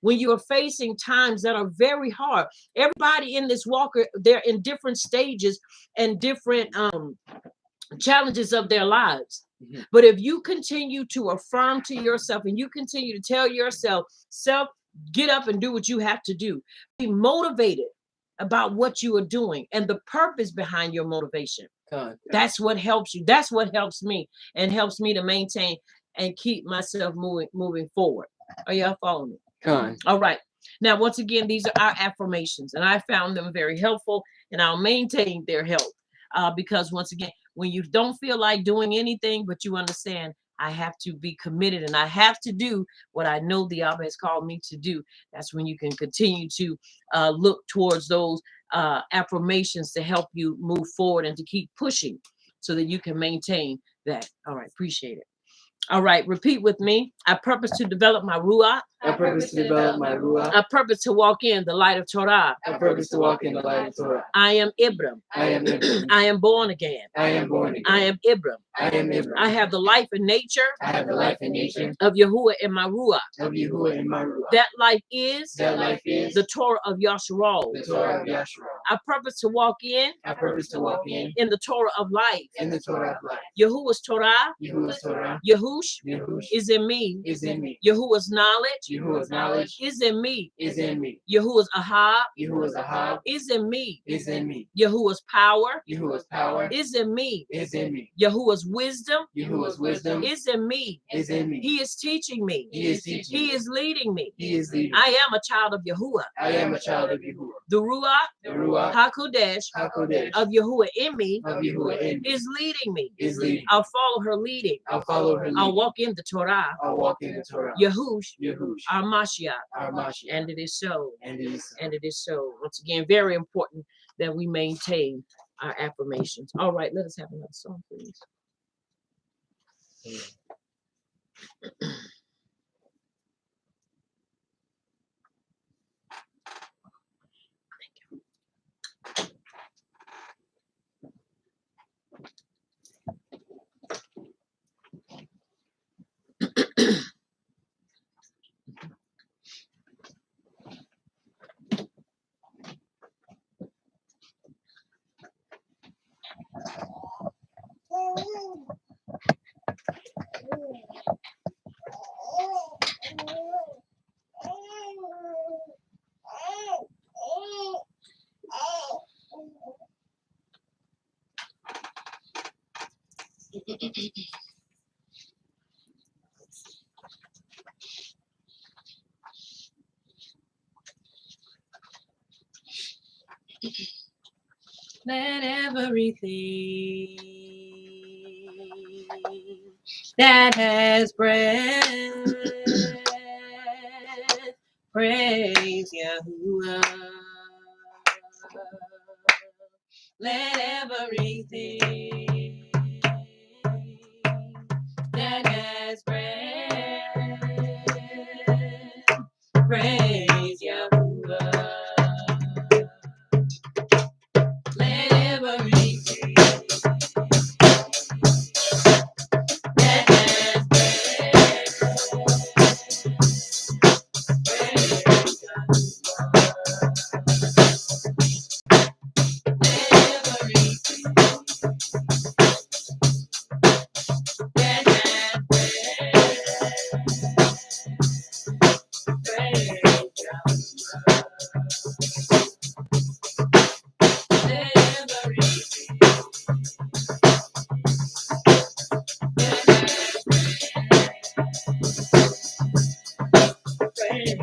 when you are facing times that are very hard. Everybody in this walk, they're in different stages and different challenges of their lives. But if you continue to affirm to yourself and you continue to tell yourself, get up and do what you have to do. Be motivated about what you are doing and the purpose behind your motivation. That's what helps you. That's what helps me and helps me to maintain and keep myself moving forward. Are y'all following me? All right. Now, once again, these are our affirmations, and I found them very helpful, and I'll maintain their help because, once again, when you don't feel like doing anything, but you understand, I have to be committed and I have to do what I know the Abba has called me to do. That's when you can continue to look towards those affirmations to help you move forward and to keep pushing so that you can maintain that. All right. Appreciate it. All right, repeat with me. I purpose to develop my ruach. I purpose to develop my ruach. I purpose to walk in the light of Torah. I purpose to walk in the light of Torah. I am Ibram. I am Ibram. I am born again. I am born again. I am Ibram. I am Ibram. I have the life and nature. I have the life and nature of Yahuwah in my ruach. Of Yahuwah in my ruach. That life is. That life is. The Torah of Yasharal. The Torah of Yasharal. I purpose to walk in. I purpose to walk in. In the Torah of life. In the Torah of life. Yahuwah's Torah. Yahuwah's Torah. Yahush. Yahush. Is in me. Is in me. Yahuwah's knowledge. Yahuwah's knowledge. Is in me. Is in me. Yahuwah's ahab. Yahuwah's ahab. Is in me. Is in me. Yahuwah's power. Yahuwah's power. Is in me. Is in me. Yahuwah's wisdom. Yahuwah's wisdom. Is in me. Is in me. He is teaching me. He is teaching me. He is leading me. He is leading me. I am a child of Yahuwah. I am a child of Yahuwah. The Ruach. The Ruach. HaKodesh. HaKodesh. Of Yahuwah in me. Of Yahuwah in me. Is leading me. Is leading. I'll follow her leading. I'll follow her leading. I'll walk in the Torah. I'll walk in the Torah. Yahush. Yahush. Our Mashiach. Our Mashiach. And it is so. And it is so. And it is so. Once again, very important that we maintain our affirmations. All right, let us have another song, please. Let everything that has breath praise Yahuwah. Let everything that has breath praise Yahuwah. Let everything that has breath praise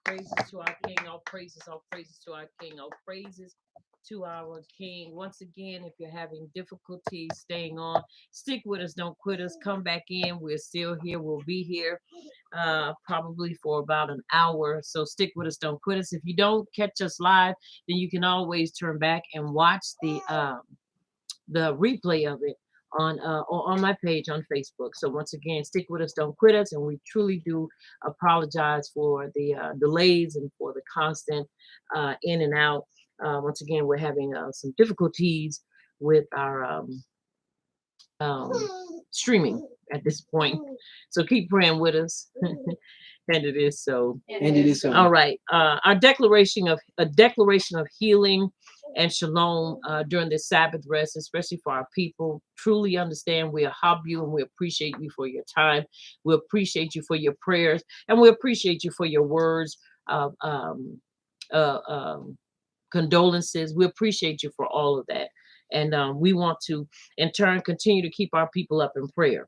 praises to our King. All praises to our King. All praises to our King. Once again, if you're having difficulty staying on, stick with us. Don't quit us. Come back in. We're still here. We'll be here probably for about an hour. So stick with us. Don't quit us. If you don't catch us live, then you can always turn back and watch the replay of it on my page on Facebook. So once again, stick with us, don't quit us, and we truly do apologize for the delays and for the constant in and out. Once again, we're having some difficulties with our streaming at this point. So keep praying with us. And it is so. And it is so. All right. Our declaration of healing and shalom during this Sabbath rest, especially for our people. Truly understand we hub you and we appreciate you for your time. We appreciate you for your prayers, and we appreciate you for your words of condolences. We appreciate you for all of that. And we want to, in turn, continue to keep our people up in prayer.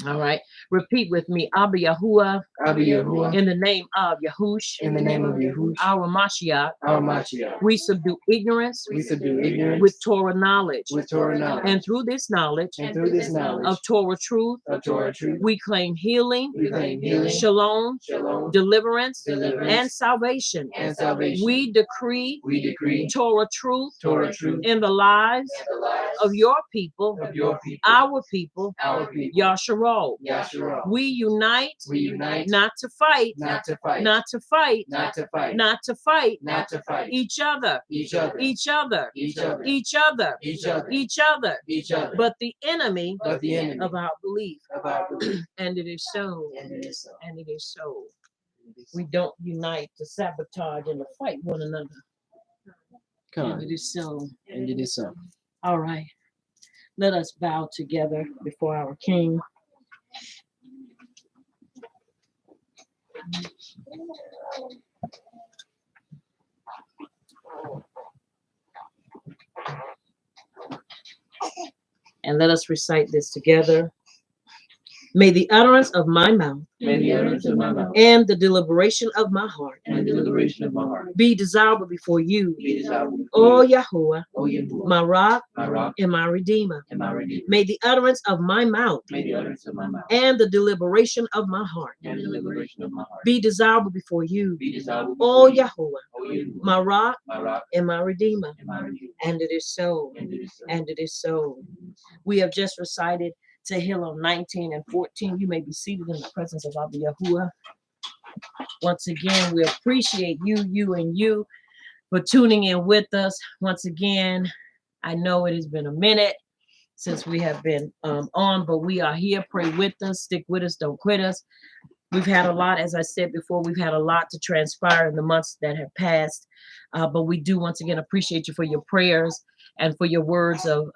All right. Repeat with me. Abba Yahuwah. Abba Yahuwah. In the name of Yahush. In the name of Yahush. Our Mashiach. Our Mashiach. We subdue ignorance. We subdue ignorance. With Torah knowledge. With Torah knowledge. And through this knowledge. And through this knowledge. Of Torah truth. Of Torah truth. We claim healing. We claim healing. Shalom. Shalom. Deliverance. Deliverance. And salvation. And salvation. We decree. We decree. Torah truth. Torah truth. In the lives. In the lives. Of your people. Of your people. Our people. Our people. Yasharal. Yasharal. We unite. We unite. Not to fight. Not to fight. Not to fight. Not to fight. Not to fight. Not to fight. Each other. Each other. Each other. Each other. Each other. Each other. Each other. Each other. But the enemy. But the enemy. Of our belief. Of our belief. And it is so. And it is so. And it is so. We don't unite to sabotage and to fight one another. Come And on. it is so. And it is so. All right. Let us bow together before our King. And let us recite this together. May the utterance of my mouth May the utterance of my mouth and the deliberation of my heart and the deliberation of my heart be desirable before you, be desirable. O Yahuwah, O Yahuwah, my rock my rock and my redeemer. and my redeemer. May the utterance of my mouth May the utterance of my mouth and the deliberation of my heart and the deliberation of my heart be desirable before you, be desirable. O before you, Yahuwah, O Yahuwah, my rock my rock and my redeemer. and my redeemer. And it is so. And it is so. And it is so. We have just recited Tehillim 19 and 14. You may be seated in the presence of Abba Yahuwah. Once again, we appreciate you for tuning in with us. Once again, I know it has been a minute since we have been on, but we are here. Pray with us, stick with us, don't quit us. We've had a lot, as I said before, we've had a lot to transpire in the months that have passed. But we do once again appreciate you for your prayers and for your words of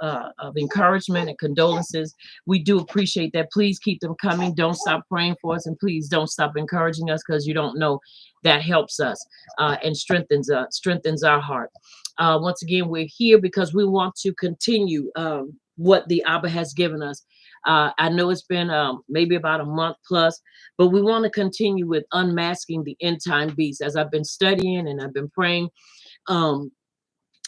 encouragement and condolences. We do appreciate that. Please keep them coming. Don't stop praying for us, and please don't stop encouraging us, because you don't know that helps us and strengthens our heart. Once again, we're here because we want to continue what the Abba has given us. I know it's been maybe about a month plus, but we want to continue with unmasking the end time beast. As I've been studying and I've been praying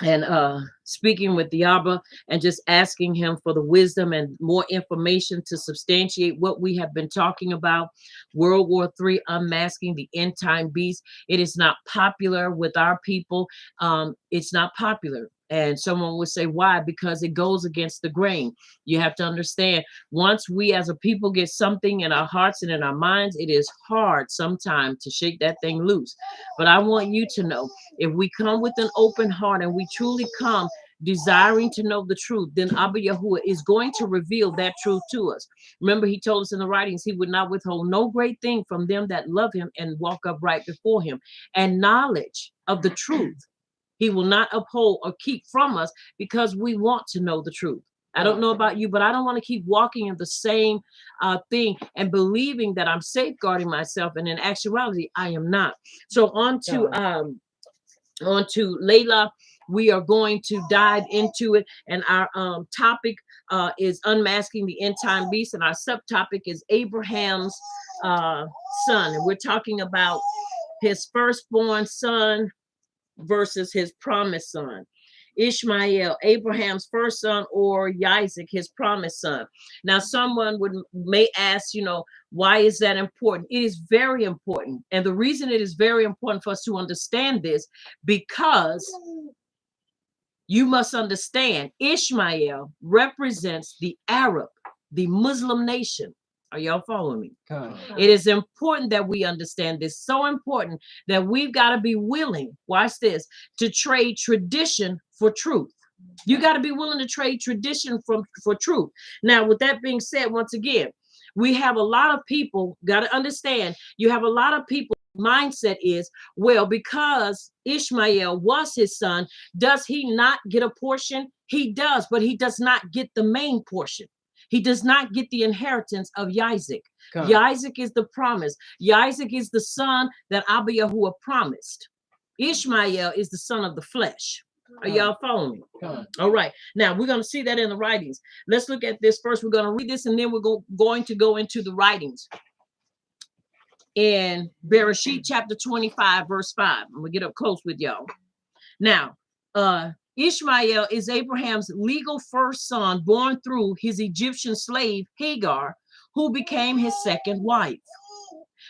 and speaking with the Abba and just asking him for the wisdom and more information to substantiate what we have been talking about. World War III, unmasking the end time beast. It is not popular with our people. It's not popular. And someone would say, why? Because it goes against the grain. You have to understand, once we as a people get something in our hearts and in our minds, it is hard sometimes to shake that thing loose. But I want you to know, if we come with an open heart and we truly come desiring to know the truth, then Abba Yahuwah is going to reveal that truth to us. Remember, he told us in the writings, he would not withhold no great thing from them that love him and walk upright before him. And knowledge of the truth he will not uphold or keep from us, because we want to know the truth. I don't know about you, but I don't want to keep walking in the same thing and believing that I'm safeguarding myself, and in actuality, I am not. So on to Layla, we are going to dive into it, and our topic is unmasking the end time beast, and our subtopic is Abraham's son, and we're talking about his firstborn son versus his promised son. Ishmael, Abraham's first son, or Isaac, his promised son. Now, someone may ask, why is that important? It is very important. And the reason it is very important for us to understand this, because you must understand Ishmael represents the Arab, the Muslim nation. Are y'all following me? It is important that we understand this. So important that we've got to be willing, watch this, to trade tradition for truth. You got to be willing to trade tradition for truth. Now, with that being said, once again, we have a lot of people, got to understand, you have a lot of people, mindset is, well, because Ishmael was his son, does he not get a portion? He does, but he does not get the main portion. He does not get the inheritance of Isaac. Isaac is the promise. Isaac is the son that Abba Yahuwah promised. Ishmael is the son of the flesh. Are y'all following me? All right. Now, we're going to see that in the writings. Let's look at this first. We're going to read this, and then we're going to go into the writings. In Bereshit chapter 25, verse 5. I'm going to get up close with y'all. Now, Ishmael is Abraham's legal first son, born through his Egyptian slave, Hagar, who became his second wife.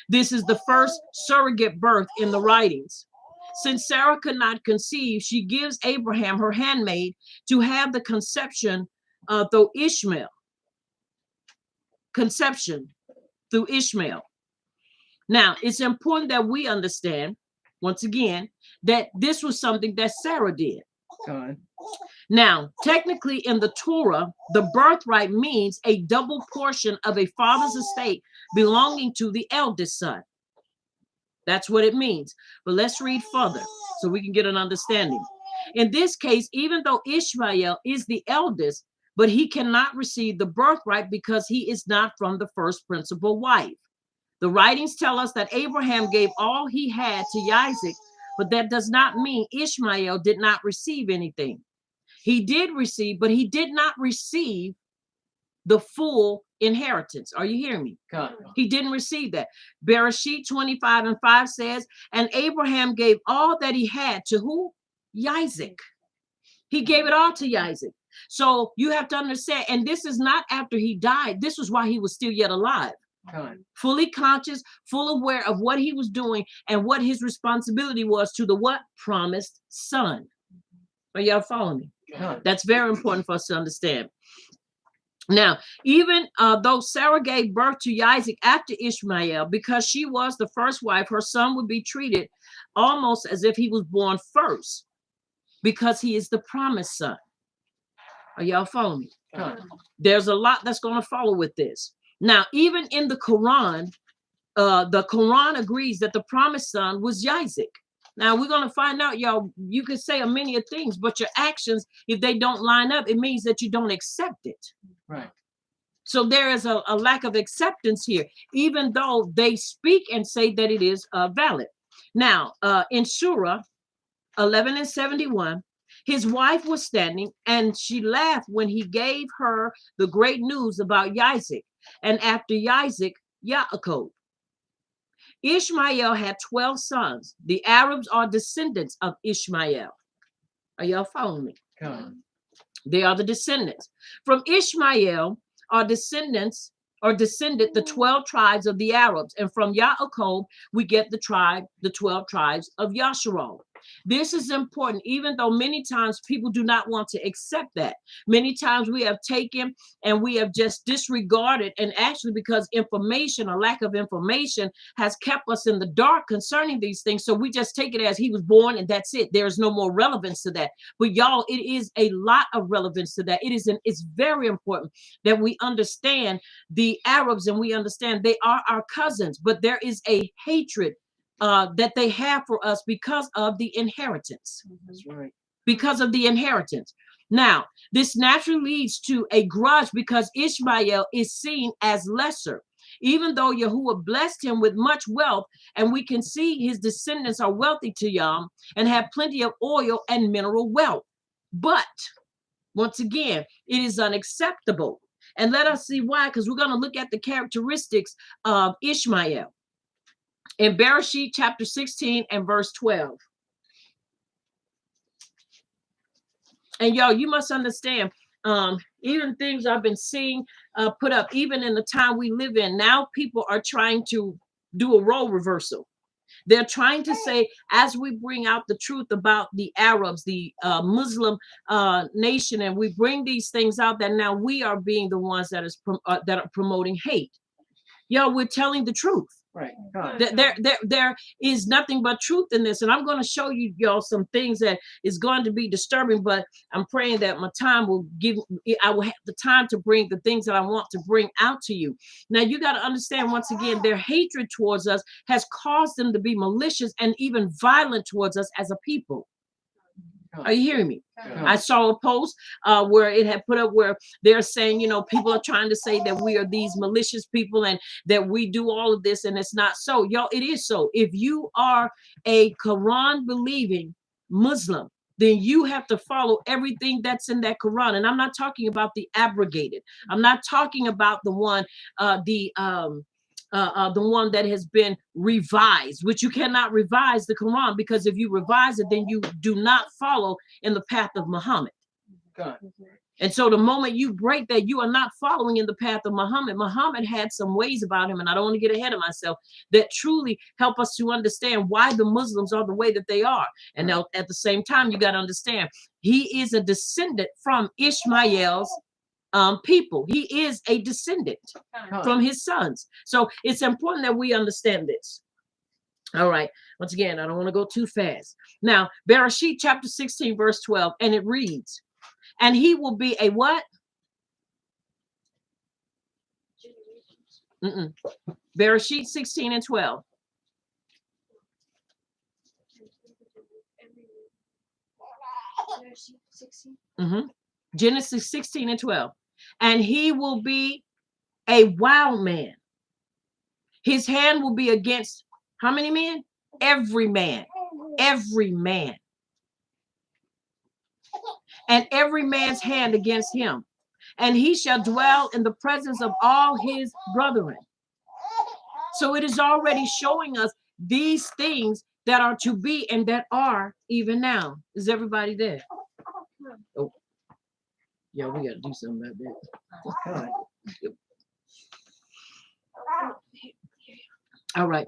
This is the first surrogate birth in the writings. Since Sarah could not conceive, she gives Abraham, her handmaid, to have the conception through Ishmael. Conception through Ishmael. Now, it's important that we understand, once again, that this was something that Sarah did. Now, technically in the Torah, the birthright means a double portion of a father's estate belonging to the eldest son. That's what it means. But let's read further so we can get an understanding. In this case, even though Ishmael is the eldest, but he cannot receive the birthright because he is not from the first principal wife. The writings tell us that Abraham gave all he had to Isaac, but that does not mean Ishmael did not receive anything. He did receive, but he did not receive the full inheritance. Are you hearing me? He didn't receive that. Bereshit 25 and 5 says, and Abraham gave all that he had to who? Isaac. He gave it all to Isaac. So you have to understand, and this is not after he died. This was while he was still yet alive. Fully conscious, full aware of what he was doing and what his responsibility was to the what? Promised son. Are y'all following me? That's very important for us to understand. Now, even though Sarah gave birth to Isaac after Ishmael, because she was the first wife, her son would be treated almost as if he was born first, because he is the promised son. Are y'all following me? There's a lot that's going to follow with this. Now, even in the Quran agrees that the promised son was Isaac. Now, we're going to find out, y'all, you can say a many of things, but your actions, if they don't line up, it means that you don't accept it. Right. So there is a lack of acceptance here, even though they speak and say that it is valid. Now, in Surah 11 and 71, his wife was standing, and she laughed when he gave her the great news about Isaac, and after Isaac, Yaakov. Ishmael had 12 sons. The Arabs are descendants of Ishmael. Are y'all following me? They are the descendants. From Ishmael are descended the 12 tribes of the Arabs. And from Yaakov, we get the 12 tribes of Yasharal. This is important, even though many times people do not want to accept that. Many times we have taken and we have just disregarded, and actually because information, a lack of information, has kept us in the dark concerning these things. So we just take it as he was born and that's it. There is no more relevance to that. But y'all, it is a lot of relevance to that. It's very important that we understand the Arabs, and we understand they are our cousins, but there is a hatred that they have for us because of the inheritance. That's right. Because of the inheritance. Now, this naturally leads to a grudge because Ishmael is seen as lesser, even though Yahuwah blessed him with much wealth, and we can see his descendants are wealthy to Yam and have plenty of oil and mineral wealth. But once again, it is unacceptable. And let us see why, because we're going to look at the characteristics of Ishmael. In Bereshit chapter 16 and verse 12. And y'all, you must understand, even things I've been seeing put up, even in the time we live in, now people are trying to do a role reversal. They're trying to say, as we bring out the truth about the Arabs, the Muslim nation, and we bring these things out, that now we are being the ones that are promoting hate. Y'all, we're telling the truth. Right. There is nothing but truth in this. And I'm going to show you y'all some things that is going to be disturbing, but I'm praying that my time will I will have the time to bring the things that I want to bring out to you. Now, you got to understand, once again, their hatred towards us has caused them to be malicious and even violent towards us as a people. Are you hearing me? I saw a post where it had put up where they're saying, people are trying to say that we are these malicious people and that we do all of this, and it's not so. Y'all, it is so. If you are a Quran believing Muslim, then you have to follow everything that's in that Quran. And I'm not talking about the abrogated. I'm not talking about the one, the one that has been revised, which you cannot revise the Quran, because if you revise it, then you do not follow in the path of Muhammad. God. And so the moment you break that, you are not following in the path of Muhammad. Muhammad had some ways about him, and I don't want to get ahead of myself, that truly help us to understand why the Muslims are the way that they are. And now at the same time, you got to understand, he is a descendant from Ishmael's people. He is a descendant from his sons. So it's important that we understand this. All right. Once again, I don't want to go too fast. Now, Bereshit chapter 16, verse 12, and it reads, and he will be a what? Bereshit 16 and 12. Genesis 16 and 12. And he will be a wild man. His hand will be against how many men? Every man. Every man. And every man's hand against him. And he shall dwell in the presence of all his brethren. So it is already showing us these things that are to be and that are even now. Is everybody there? Oh. Yeah, we got to do something about that. All right.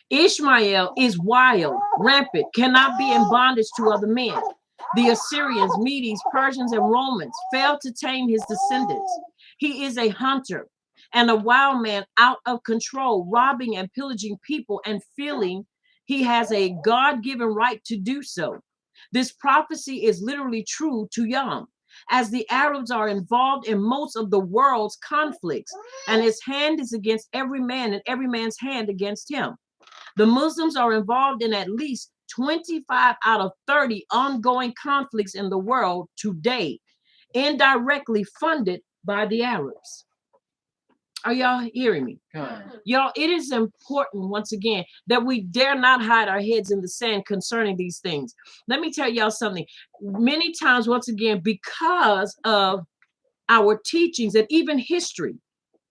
Ishmael is wild, rampant, cannot be in bondage to other men. The Assyrians, Medes, Persians, and Romans failed to tame his descendants. He is a hunter and a wild man, out of control, robbing and pillaging people and feeling he has a God-given right to do so. This prophecy is literally true to Yom, as the Arabs are involved in most of the world's conflicts, and his hand is against every man and every man's hand against him. The Muslims are involved in at least 25 out of 30 ongoing conflicts in the world today, indirectly funded by the Arabs. Are y'all hearing me? Y'all, it is important, once again, that we dare not hide our heads in the sand concerning these things. Let me tell y'all something. Many times, once again, because of our teachings and even history,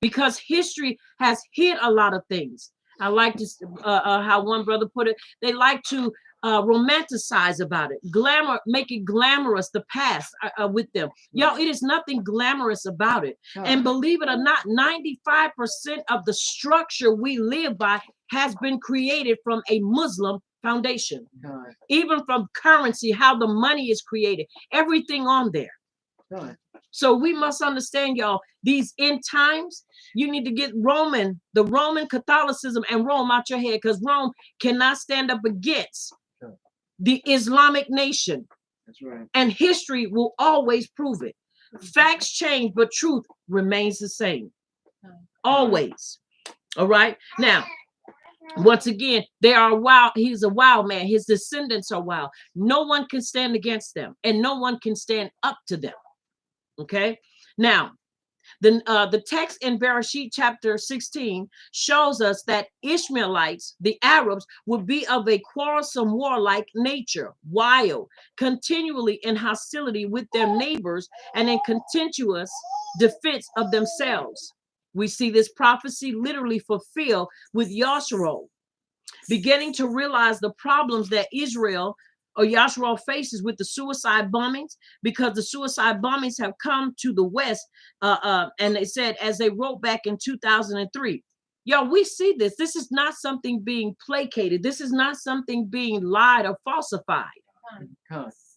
because history has hid a lot of things. I like to how one brother put it. They like to romanticize about it, make it glamorous, the past with them. Y'all, it is nothing glamorous about it. And believe it or not, 95% of the structure we live by has been created from a Muslim foundation. Even from currency, how the money is created, everything on there. So we must understand, y'all, these end times, you need to get the Roman Catholicism and Rome out your head, because Rome cannot stand up against the Islamic nation. That's right. And history will always prove it. Facts change, but truth remains the same. Always. All right. Now, once again, they are wild. He's a wild man. His descendants are wild. No one can stand against them, and no one can stand up to them. Okay. Now, the text in Bereshit chapter 16 shows us that Ishmaelites, the Arabs, would be of a quarrelsome, warlike nature, wild, continually in hostility with their neighbors, and in contentious defense of themselves. We see this prophecy literally fulfilled with Yashar. beginning to realize the problems that Israel or Yashua faces with the suicide bombings, because the suicide bombings have come to the West. And they said, as they wrote back in 2003, y'all, we see this. This is not something being placated. This is not something being lied or falsified.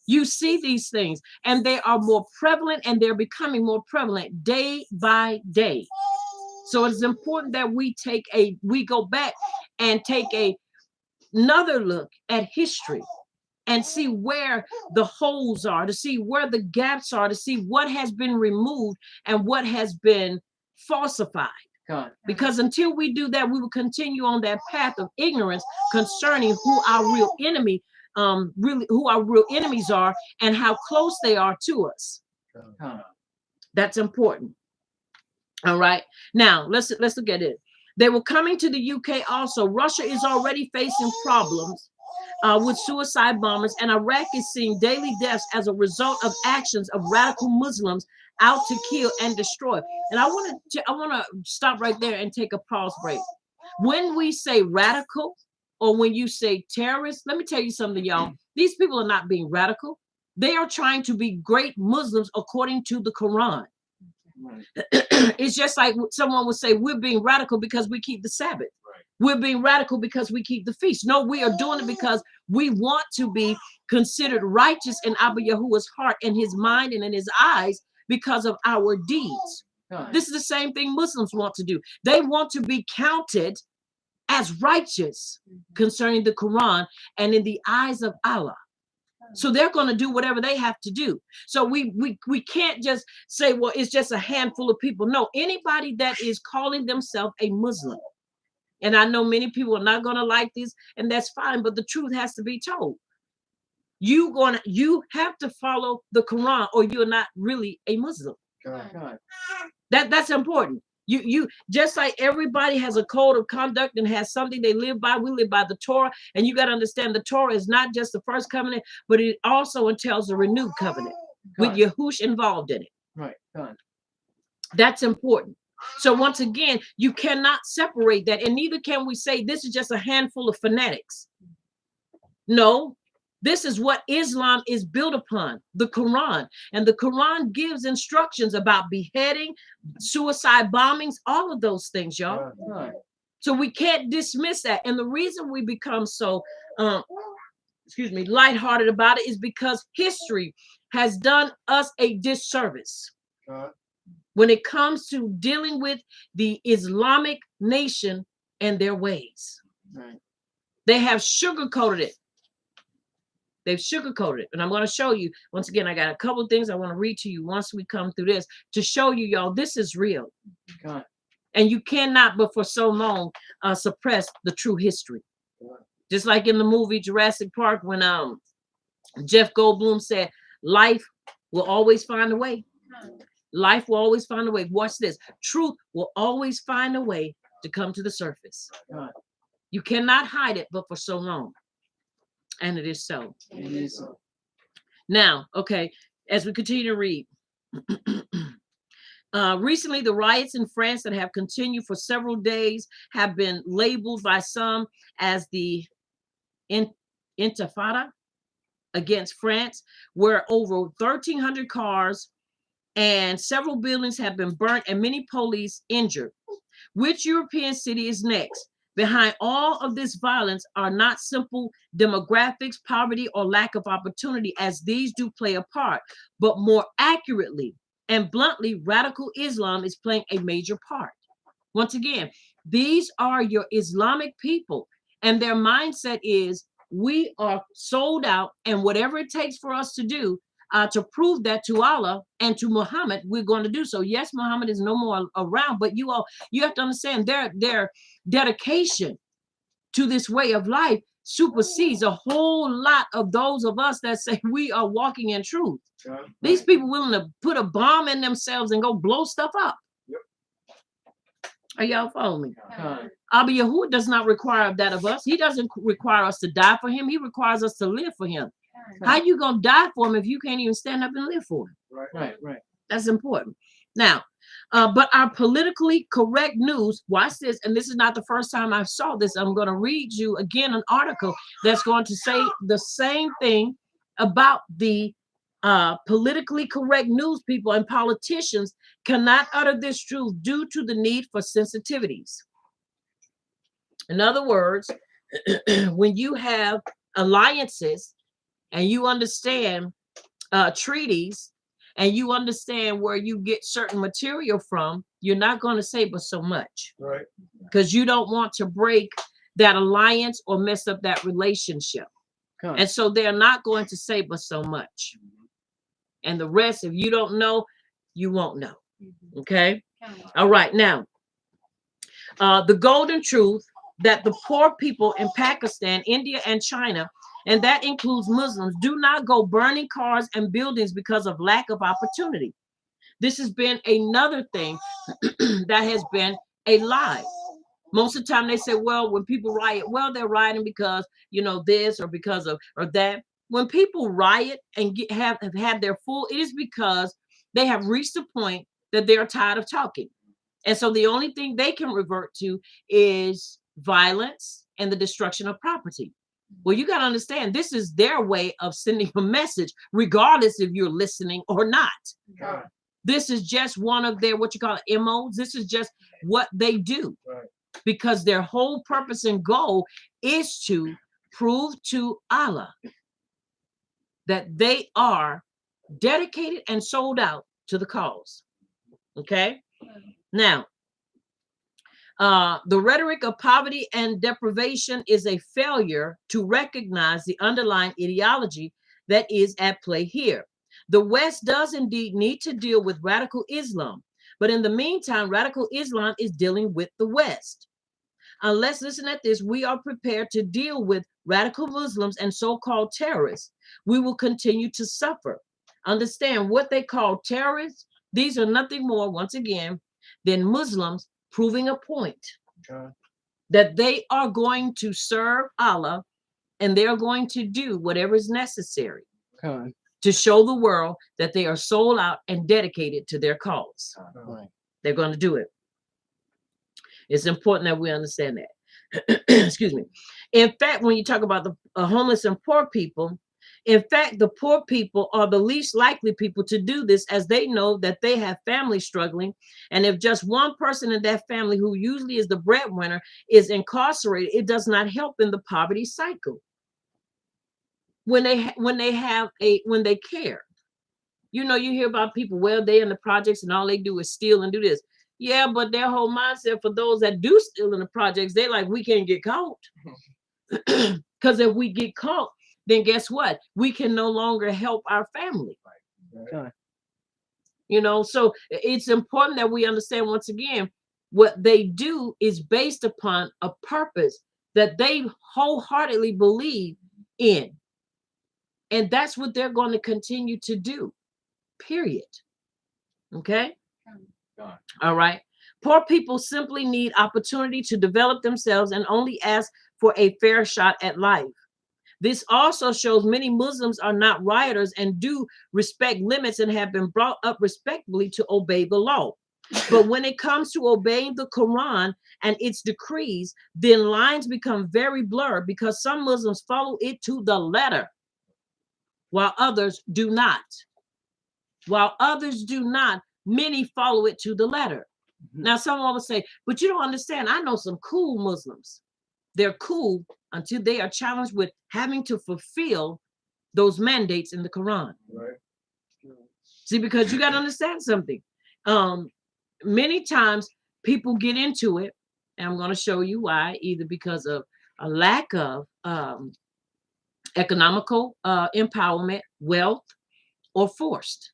You see these things, and they are more prevalent, and they're becoming more prevalent day by day. So it's important that we go back and take another look at history and see where the holes are, to see where the gaps are, to see what has been removed and what has been falsified. Because until we do that, we will continue on that path of ignorance concerning who our real enemy, who our real enemies are and how close they are to us. That's important. All right. Now let's look at it. They were coming to the UK also. Russia is already facing problems with suicide bombers, and Iraq is seeing daily deaths as a result of actions of radical Muslims out to kill and destroy. And I want to stop right there and take a pause break. When we say radical, or when you say terrorist, let me tell you something, y'all. These people are not being radical. They are trying to be great Muslims according to the Quran. It's just like someone would say, we're being radical because we keep the Sabbath. We're being radical because we keep the feast. No, we are doing it because we want to be considered righteous in Abba Yahuwah's heart and his mind and in his eyes because of our deeds. This is the same thing Muslims want to do. They want to be counted as righteous concerning the Quran and in the eyes of Allah. So they're going to do whatever they have to do. So we can't just say, well, it's just a handful of people. No, anybody that is calling themselves a Muslim. And I know many people are not going to like this, and that's fine, but the truth has to be told. You have to follow the Quran, or you're not really a Muslim. That's important. You just like everybody has a code of conduct and has something they live by. We live by the Torah, and you got to understand the Torah is not just the first covenant, but it also entails a renewed covenant with Yahush involved in it. Right. That's important. So once again, you cannot separate that, and neither can we say this is just a handful of fanatics. No, this is what Islam is built upon, the Quran. And the Quran gives instructions about beheading, suicide bombings, all of those things, y'all. So we can't dismiss that. And the reason we become so, lighthearted about it is because history has done us a disservice. When it comes to dealing with the Islamic nation and their ways. They have sugarcoated it. They've sugarcoated it. And I'm going to show you, once again, I got a couple of things I want to read to you once we come through this to show you, y'all, this is real. And you cannot, but for so long, suppress the true history. Just like in the movie Jurassic Park, when Jeff Goldblum said, life will always find a way. Life will always find a way. Watch this. Truth will always find a way to come to the surface. You cannot hide it, but for so long. And it is so. It is so. Now, okay, as we continue to read. Recently, the riots in France that have continued for several days have been labeled by some as the Intifada against France, where over 1,300 cars and several buildings have been burnt and many police injured. Which European city is next? Behind all of this violence are not simple demographics, poverty, or lack of opportunity, as these do play a part, but more accurately and bluntly, radical Islam is playing a major part. Once again, these are your Islamic people, and their mindset is we are sold out, and whatever it takes for us to do to prove that to Allah and to Muhammad, we're going to do so. Yes, Muhammad is no more around, but you have to understand their dedication to this way of life supersedes a whole lot of those of us that say we are walking in truth. These people willing to put a bomb in themselves and go blow stuff up. Are y'all following me? Abba Yahuwah does not require that of us. He doesn't require us to die for him. He requires us to live for him. How you gonna die for him if you can't even stand up and live for him? Right. That's important. Now, But our politically correct news, watch this, and this is not the first time I saw this. I'm going to read you again an article that's going to say the same thing about the politically correct news people and politicians cannot utter this truth due to the need for sensitivities. In other words, when you have alliances and you understand treaties and you understand where you get certain material from, you're not going to say but so much, Right. because you don't want to break that alliance or mess up that relationship. And so they're not going to say but so much. And the rest, if you don't know, you won't know. Okay. All right. Now, the golden truth that the poor people in Pakistan, India, and China, and that includes Muslims, do not go burning cars and buildings because of lack of opportunity. This has been another thing that has been a lie. Most of the time they say, well, when people riot, well, they're rioting because, you know, this or because of or that. When people riot and have had their full, it is because they have reached a point that they're tired of talking. And so the only thing they can revert to is violence and the destruction of property. Well, you got to understand, this is their way of sending a message, regardless if you're listening or not. Right. This is just one of their, what you call it, MOs. This is just what they do. Right. Because their whole purpose and goal is to prove to Allah that they are dedicated and sold out to the cause. Okay? Now, the rhetoric of poverty and deprivation is a failure to recognize the underlying ideology that is at play here. The West does indeed need to deal with radical Islam, but in the meantime, radical Islam is dealing with the West. Unless, listen at this, we are prepared to deal with radical Muslims and so-called terrorists, we will continue to suffer. Understand what they call terrorists. These are nothing more, once again, than Muslims proving a point that they are going to serve Allah and they're going to do whatever is necessary to show the world that they are sold out and dedicated to their cause. They're going to do it. It's important that we understand that. Excuse me. In fact, when you talk about the homeless and poor people, in fact, the poor people are the least likely people to do this, as they know that they have families struggling. And if just one person in that family, who usually is the breadwinner, is incarcerated, it does not help in the poverty cycle. When they care, you know, you hear about people, well, they're in the projects and all they do is steal and do this. Yeah, but their whole mindset for those that do steal in the projects, they're like, we can't get caught. Because if we get caught, then guess what? We can no longer help our family. You know, so it's important that we understand, once again, what they do is based upon a purpose that they wholeheartedly believe in. And that's what they're going to continue to do, period. Okay? All right. Poor people simply need opportunity to develop themselves and only ask for a fair shot at life. This also shows many Muslims are not rioters and do respect limits and have been brought up respectfully to obey the law. But when it comes to obeying the Quran and its decrees, then lines become very blurred, because some Muslims follow it to the letter, while others do not. While others do not, many follow it to the letter. Now, someone would say, but you don't understand. I know some cool Muslims. They're cool until they are challenged with having to fulfill those mandates in the Quran. Right. See, because you got to understand something. Many times people get into it, and I'm going to show you why, either because of a lack of economical empowerment, wealth, or forced.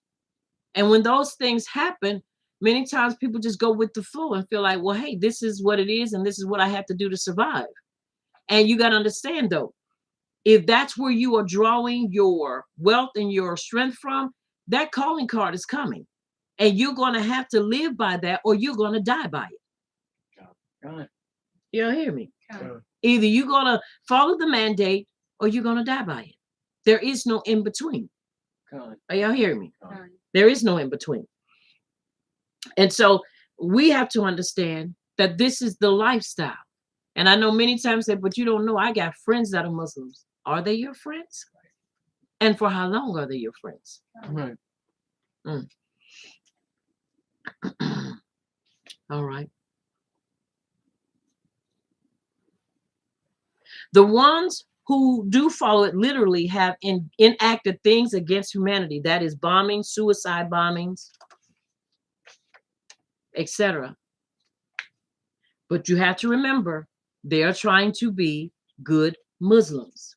And when those things happen, many times people just go with the flow and feel like, well, hey, this is what it is, and this is what I have to do to survive. And you got to understand, though, if that's where you are drawing your wealth and your strength from, that calling card is coming. And you're going to have to live by that, or you're going to die by it. You don't hear me? Either you're going to follow the mandate or you're going to die by it. There is no in between. Are y'all hearing me? There is no in between. And so we have to understand that this is the lifestyle. And I know many times say, but you don't know, I got friends that are Muslims. Are they your friends? And for how long are they your friends? Right. Mm. All right. The ones who do follow it literally have enacted things against humanity. That is bombings, suicide bombings, etc. But you have to remember, they are trying to be good Muslims.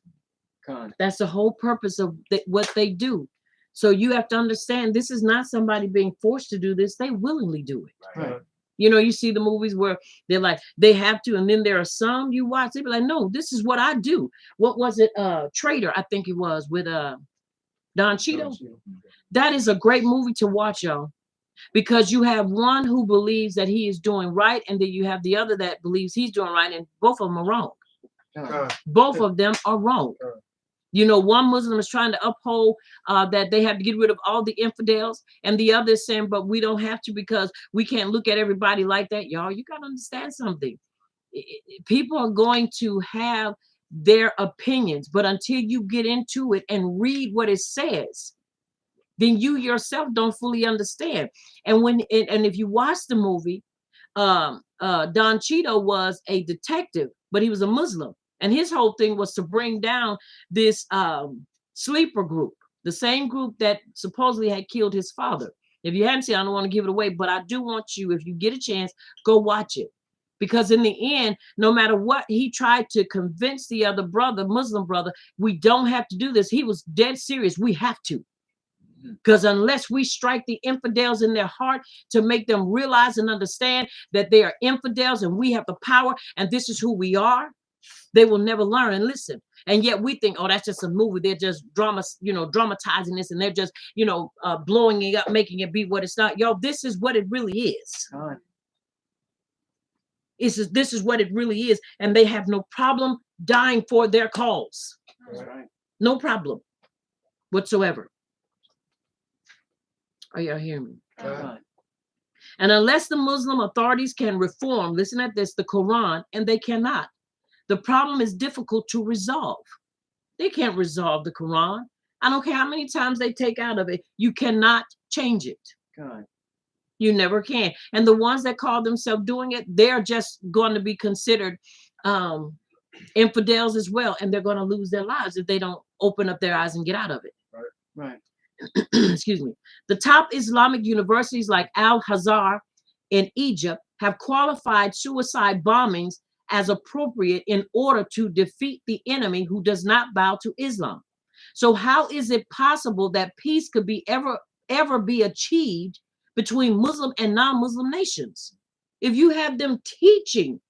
That's the whole purpose of what they do. So you have to understand, this is not somebody being forced to do this. They willingly do it. Right. You know, you see the movies where they're like, they have to, and then there are some you watch, they be like, no, this is what I do. What was it? Traitor, I think it was, with Don Cheadle. That is a great movie to watch, y'all. Because you have one who believes that he is doing right, and then you have the other that believes he's doing right, and both of them are wrong. Both of them are wrong. You know, one Muslim is trying to uphold that they have to get rid of all the infidels, and the other is saying, but we don't have to because we can't look at everybody like that. Y'all, you got to understand something. People are going to have their opinions, but until you get into it and read what it says, then you yourself don't fully understand. And if you watch the movie, Don Cheadle was a detective, but he was a Muslim. And his whole thing was to bring down this sleeper group, the same group that supposedly had killed his father. If you hadn't seen it, I don't want to give it away, but I do want you, if you get a chance, go watch it. Because in the end, no matter what he tried to convince the other brother, Muslim brother, we don't have to do this. He was dead serious. We have to. Because unless we strike the infidels in their heart to make them realize and understand that they are infidels and we have the power and this is who we are, they will never learn and listen. And yet we think, oh, that's just a movie. They're just dramatizing this, and they're just, blowing it up, making it be what it's not. Yo, this is what it really is. This is what it really is. And they have no problem dying for their cause. Right. No problem whatsoever. Are y'all hearing me? And unless the Muslim authorities can reform, listen at this, the Quran, and they cannot. The problem is difficult to resolve. They can't resolve the Quran. I don't care how many times they take out of it. You cannot change it. God. You never can. And the ones that call themselves doing it, they're just going to be considered infidels as well. And they're going to lose their lives if they don't open up their eyes and get out of it. Right. Excuse me. The top Islamic universities like Al-Azhar in Egypt have qualified suicide bombings as appropriate in order to defeat the enemy who does not bow to Islam. So how is it possible that peace could be ever be achieved between Muslim and non-Muslim nations if you have them teaching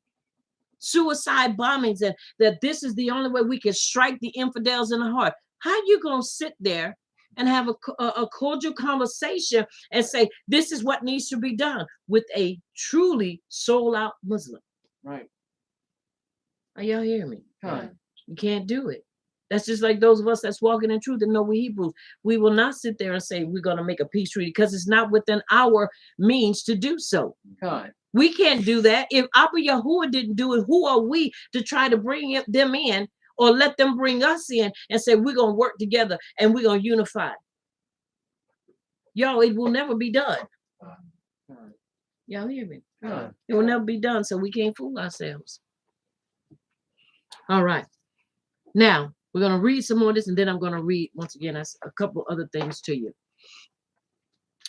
suicide bombings and that this is the only way we can strike the infidels in the heart? How you gonna sit there and have a cordial conversation and say this is what needs to be done with a truly sold-out Muslim? Right. Are y'all hearing me? Right. You can't do it. That's just like those of us that's walking in truth and know we're Hebrews. We will not sit there and say we're going to make a peace treaty because it's not within our means to do so. God. We can't do that. If Abba Yahuwah didn't do it, who are we to try to bring them in or let them bring us in and say we're going to work together and we're going to unify? Y'all, it will never be done. Y'all hear me? It will never be done, so we can't fool ourselves. All right. Now, we're going to read some more of this, and then I'm going to read, once again, a couple other things to you.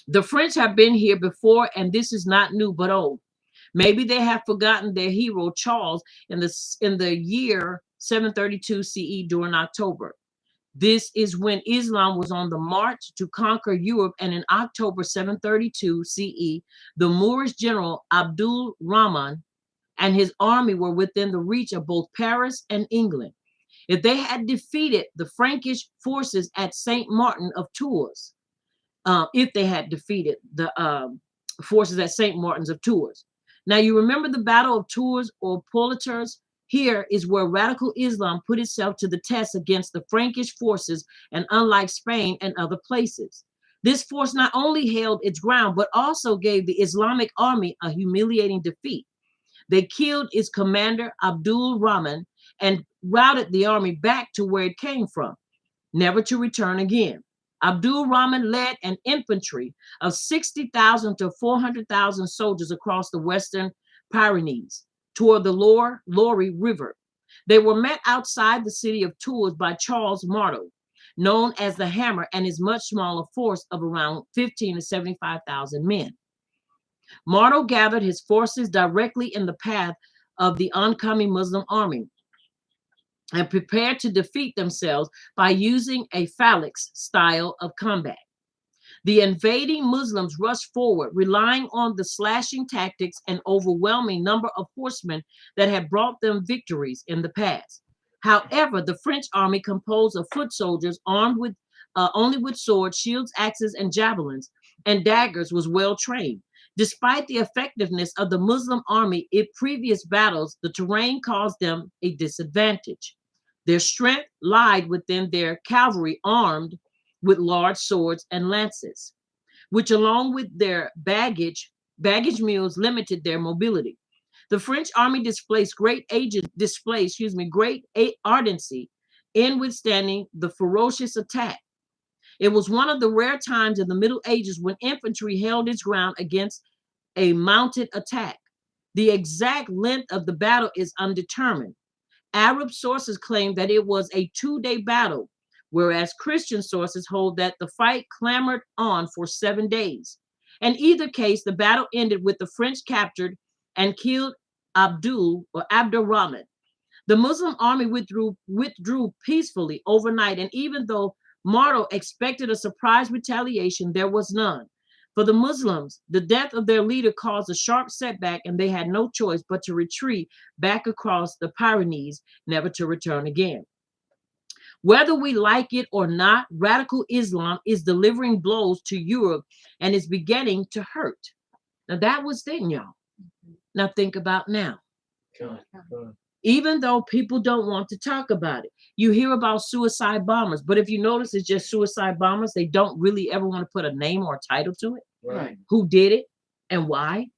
The French have been here before, and this is not new, but old. Maybe they have forgotten their hero, Charles, in the year 732 CE during October. This is when Islam was on the march to conquer Europe, and in October 732 CE, the Moorish general Abdul Rahman and his army were within the reach of both Paris and England. If they had defeated the Frankish forces at Saint Martin of Tours, if they had defeated the forces at Saint Martin's of Tours. Now, you remember the Battle of Tours or Poitiers? Here is where radical Islam put itself to the test against the Frankish forces, and unlike Spain and other places. This force not only held its ground, but also gave the Islamic army a humiliating defeat. They killed its commander, Abdul Rahman, and routed the army back to where it came from, never to return again. Abdul Rahman led an infantry of 60,000 to 400,000 soldiers across the Western Pyrenees toward the Lorry River. They were met outside the city of Tours by Charles Marteau, known as the Hammer, and his much smaller force of around 15 to 75,000 men. Marteau gathered his forces directly in the path of the oncoming Muslim army and prepared to defeat themselves by using a phalanx style of combat. The invading Muslims rushed forward, relying on the slashing tactics and overwhelming number of horsemen that had brought them victories in the past. However, the French army, composed of foot soldiers armed with only with swords, shields, axes, and javelins and daggers, was well trained. Despite the effectiveness of the Muslim army in previous battles, the terrain caused them a disadvantage. Their strength lied within their cavalry armed with large swords and lances, which along with their baggage mules limited their mobility. The French army displayed great ardency in withstanding the ferocious attack. It was one of the rare times in the Middle Ages when infantry held its ground against a mounted attack. The exact length of the battle is undetermined. Arab sources claim that it was a 2-day battle, whereas Christian sources hold that the fight clamored on for 7 days. In either case, the battle ended with the French captured and killed Abdul Rahman. The Muslim army withdrew peacefully overnight, and even though Marteau expected a surprise retaliation, there was none. For the Muslims, the death of their leader caused a sharp setback, and they had no choice but to retreat back across the Pyrenees, never to return again. Whether we like it or not, radical Islam is delivering blows to Europe and is beginning to hurt. Now that was then, y'all. Now think about now. Even though people don't want to talk about it, you hear about suicide bombers, but if you notice, it's just suicide bombers. They don't really ever want to put a name or a title to it. Right. Who did it and why?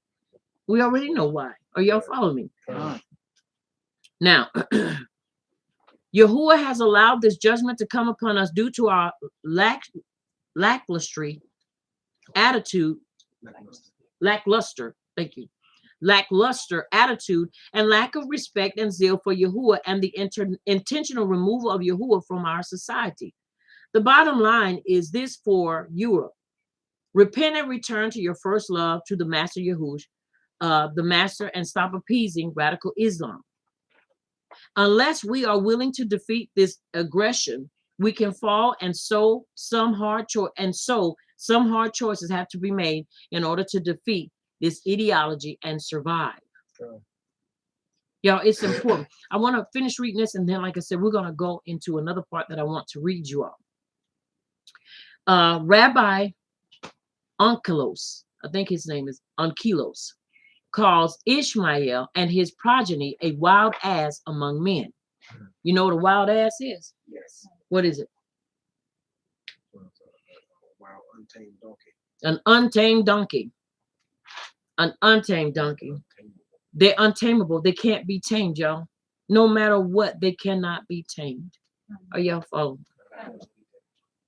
We already know why. Are y'all following me? Right. Now, Yahuwah has allowed this judgment to come upon us due to our lackluster attitude, lackluster attitude, and lack of respect and zeal for Yahuwah, and the intentional removal of Yahuwah from our society. The bottom line is this for Europe: repent and return to your first love, to the Master Yahuwah, the Master, and stop appeasing radical Islam. Unless we are willing to defeat this aggression, we can fall, and so some hard choices have to be made in order to defeat this ideology and survive. Sure. Y'all, it's important. I want to finish reading this, and then, like I said, we're going to go into another part that I want to read you all. Rabbi Onkelos, I think his name is Onkelos, calls Ishmael and his progeny a wild ass among men. You know what a wild ass is? Yes. What is it? Wild, untamed donkey. An untamed donkey. An untamed donkey. They're untamable. They can't be tamed, y'all. No matter what, they cannot be tamed. Are y'all following?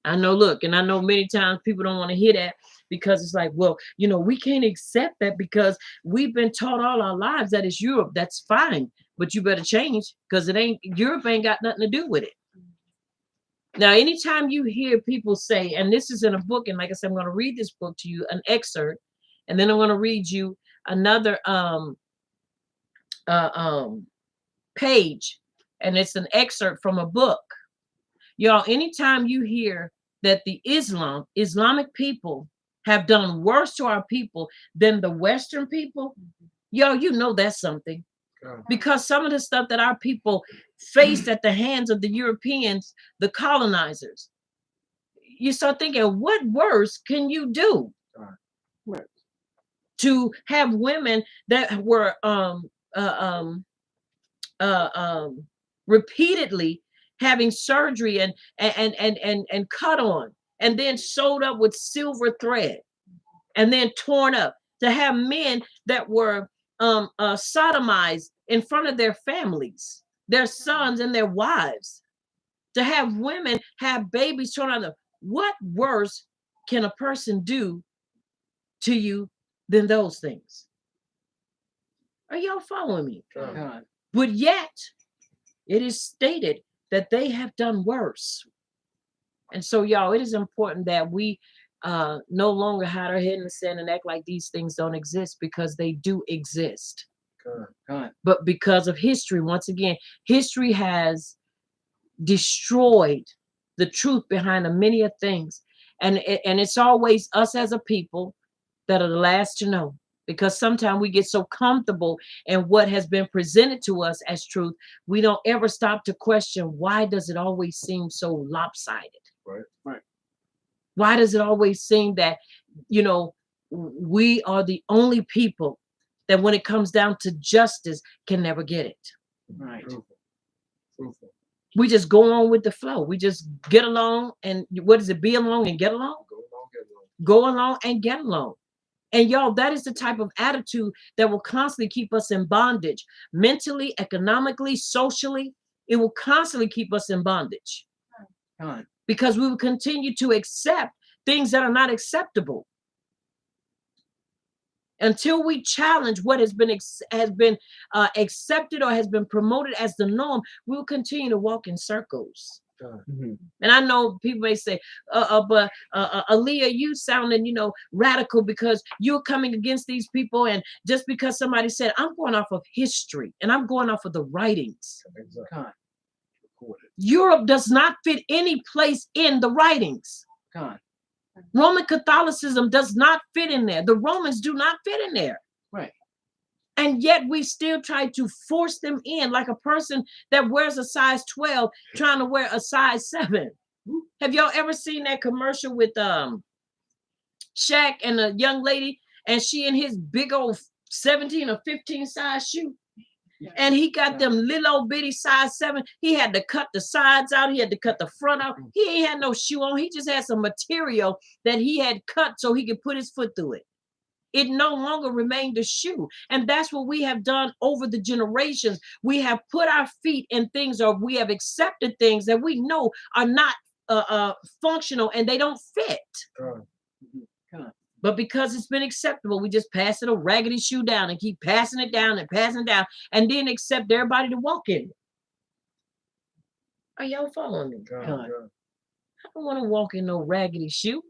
I know, look, and I know many times people don't want to hear that, because it's like, well, you know, we can't accept that because we've been taught all our lives that it's Europe. That's fine, but you better change, because Europe ain't got nothing to do with it. Now, anytime you hear people say, and this is in a book, and like I said, I'm going to read this book to you, an excerpt, and then I'm going to read you another page, and it's an excerpt from a book. Y'all, anytime you hear that the Islamic people have done worse to our people than the Western people, yo, you know that's something. Because some of the stuff that our people faced at the hands of the Europeans, the colonizers, you start thinking, what worse can you do? Right. To have women that were repeatedly having surgery and cut on and then sewed up with silver thread and then torn up. To have men that were sodomized in front of their families, their sons and their wives. To have women have babies torn out of them. What worse can a person do to you than those things? Are y'all following me? God. But yet, it is stated that they have done worse. And so, y'all, it is important that we no longer hide our head in the sand and act like these things don't exist, because they do exist. God. But because of history, once again, history has destroyed the truth behind many of things. And it's always us as a people that are the last to know, because sometimes we get so comfortable in what has been presented to us as truth, we don't ever stop to question, why does it always seem so lopsided? Right. Why does it always seem that, we are the only people that when it comes down to justice can never get it? Right. Fruitful. We just go on with the flow. We just get along, and what is it? Be along and get along? Go along, get along. Go along and get along. And y'all, that is the type of attitude that will constantly keep us in bondage, mentally, economically, socially. It will constantly keep us in bondage. God. Because we will continue to accept things that are not acceptable. Until we challenge what has been accepted or has been promoted as the norm, we will continue to walk in circles. Mm-hmm. And I know people may say, but Aaliyah, you sounding, radical because you're coming against these people. And just because somebody said, I'm going off of history and I'm going off of the writings. Exactly. God. Europe does not fit any place in the writings. God. Roman Catholicism does not fit in there. The Romans do not fit in there. Right. And yet we still try to force them in, like a person that wears a size 12 trying to wear a size 7. Have y'all ever seen that commercial with Shaq and a young lady, and she in his big old 17 or 15 size shoe? And he got them little old bitty size 7. He had to cut the sides out. He had to cut the front out. He ain't had no shoe on. He just had some material that he had cut so he could put his foot through it. It no longer remained a shoe. And that's what we have done over the generations. We have put our feet in things, or we have accepted things that we know are not functional and they don't fit. But because it's been acceptable, we just pass it a raggedy shoe down and keep passing it down and then accept everybody to walk in it. Are y'all following me? God. I don't want to walk in no raggedy shoe.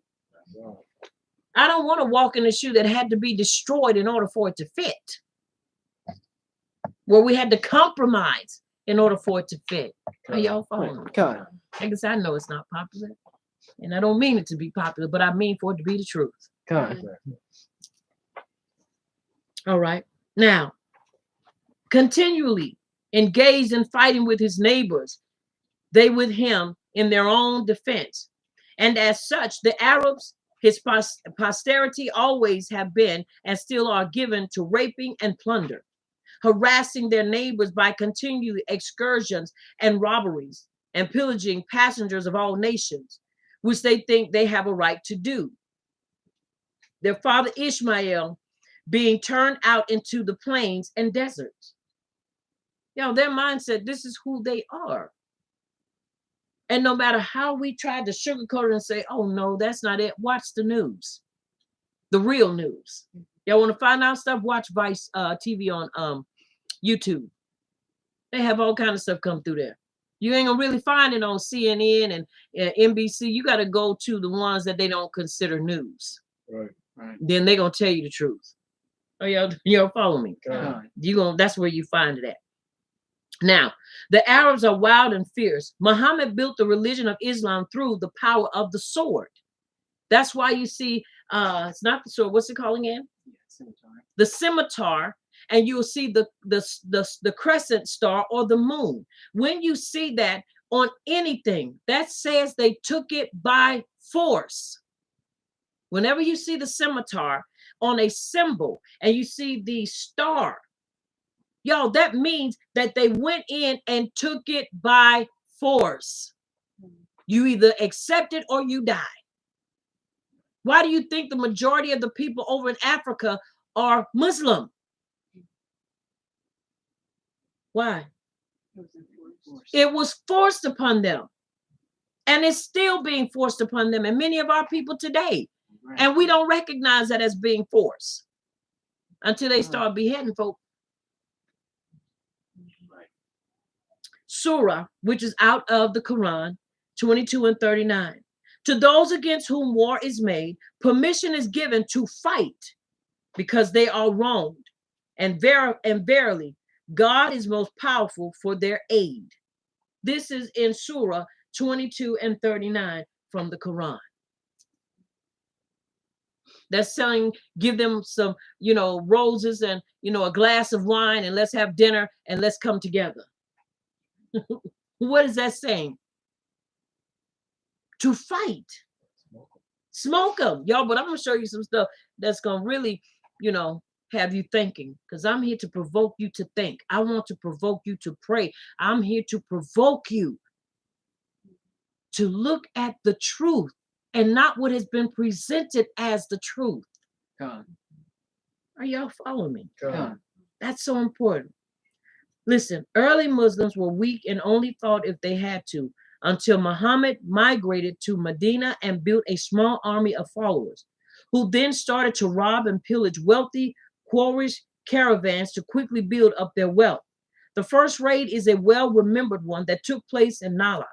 I don't want to walk in a shoe that had to be destroyed in order for it to fit. Where we had to compromise in order for it to fit. Are y'all following me? God. I guess I know it's not popular. And I don't mean it to be popular, but I mean for it to be the truth. God. All right. Now, continually engaged in fighting with his neighbors, they with him in their own defense. And as such, the Arabs, his posterity, always have been and still are given to raping and plunder, harassing their neighbors by continued excursions and robberies, and pillaging passengers of all nations, which they think they have a right to do. Their father Ishmael being turned out into the plains and deserts. Their mindset, this is who they are. And no matter how we tried to sugarcoat it and say, oh no, that's not it, watch the news. The real news. Y'all want to find out stuff? Watch Vice TV on YouTube. They have all kinds of stuff come through there. You ain't gonna really find it on CNN and NBC. You got to go to the ones that they don't consider news. Right. Then they're gonna tell you the truth. Oh, y'all follow me? God. That's where you find it at. Now, the Arabs are wild and fierce. Muhammad built the religion of Islam through the power of the sword. That's why you see, it's not the sword. What's it called again? Scimitar. The scimitar, and you'll see the crescent star or the moon. When you see that on anything, that says they took it by force. Whenever you see the scimitar on a symbol and you see the star, y'all, that means that they went in and took it by force. You either accept it or you die. Why do you think the majority of the people over in Africa are Muslim? Why? It was forced upon them. And it's still being forced upon them. And many of our people today. Right. And we don't recognize that as being forced until they start beheading folk. Right. Surah, which is out of the Quran, 22 and 39. To those against whom war is made, permission is given to fight because they are wronged. And verily, God is most powerful for their aid. This is in Surah 22 and 39 from the Quran. That's saying, give them some, roses and, a glass of wine, and let's have dinner and let's come together. What is that saying? To fight. Smoke them, y'all. But I'm going to show you some stuff that's going to really, have you thinking, because I'm here to provoke you to think. I want to provoke you to pray. I'm here to provoke you to look at the truth and not what has been presented as the truth. God. Are y'all following me? God. That's so important. Listen, early Muslims were weak and only thought if they had to, until Muhammad migrated to Medina and built a small army of followers, who then started to rob and pillage wealthy Quraysh caravans to quickly build up their wealth. The first raid is a well-remembered one that took place in Nala,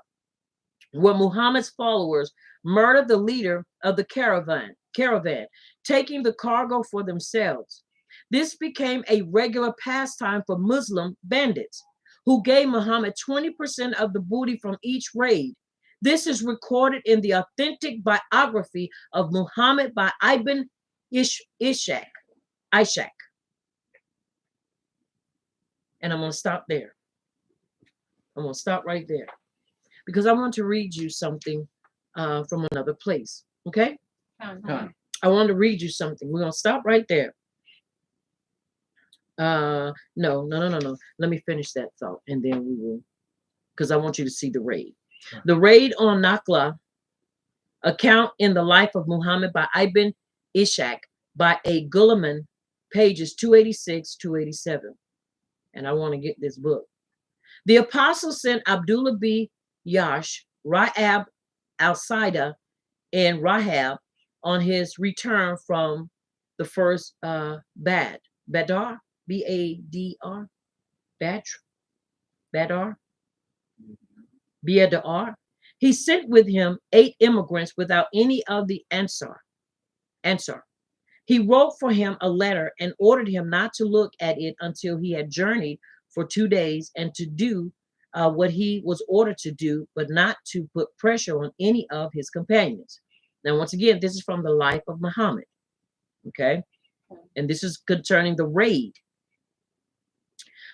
where Muhammad's followers murdered the leader of the caravan, taking the cargo for themselves. This became a regular pastime for Muslim bandits, who gave Muhammad 20% of the booty from each raid. This is recorded in the authentic biography of Muhammad by Ibn Ishaq. And I'm going to stop there. I'm going to stop right there, because I want to read you something from another place. Okay? God. I want to read you something. We're going to stop right there. No. Let me finish that thought, and then we will, because I want you to see the raid. Sure. The raid on Nakla, account in the life of Muhammad by Ibn Ishaq by a Gulaman, pages 286, 287. And I want to get this book. The apostle sent Abdullah b. Yash, Rahab al-Saida, and Rahab on his return from the first Badr, B-A-D-R, Badr. He sent with him 8 immigrants without any of the Ansar. He wrote for him a letter and ordered him not to look at it until he had journeyed for 2 days, and to do what he was ordered to do, but not to put pressure on any of his companions. Now, once again, this is from the life of Muhammad. Okay? And this is concerning the raid.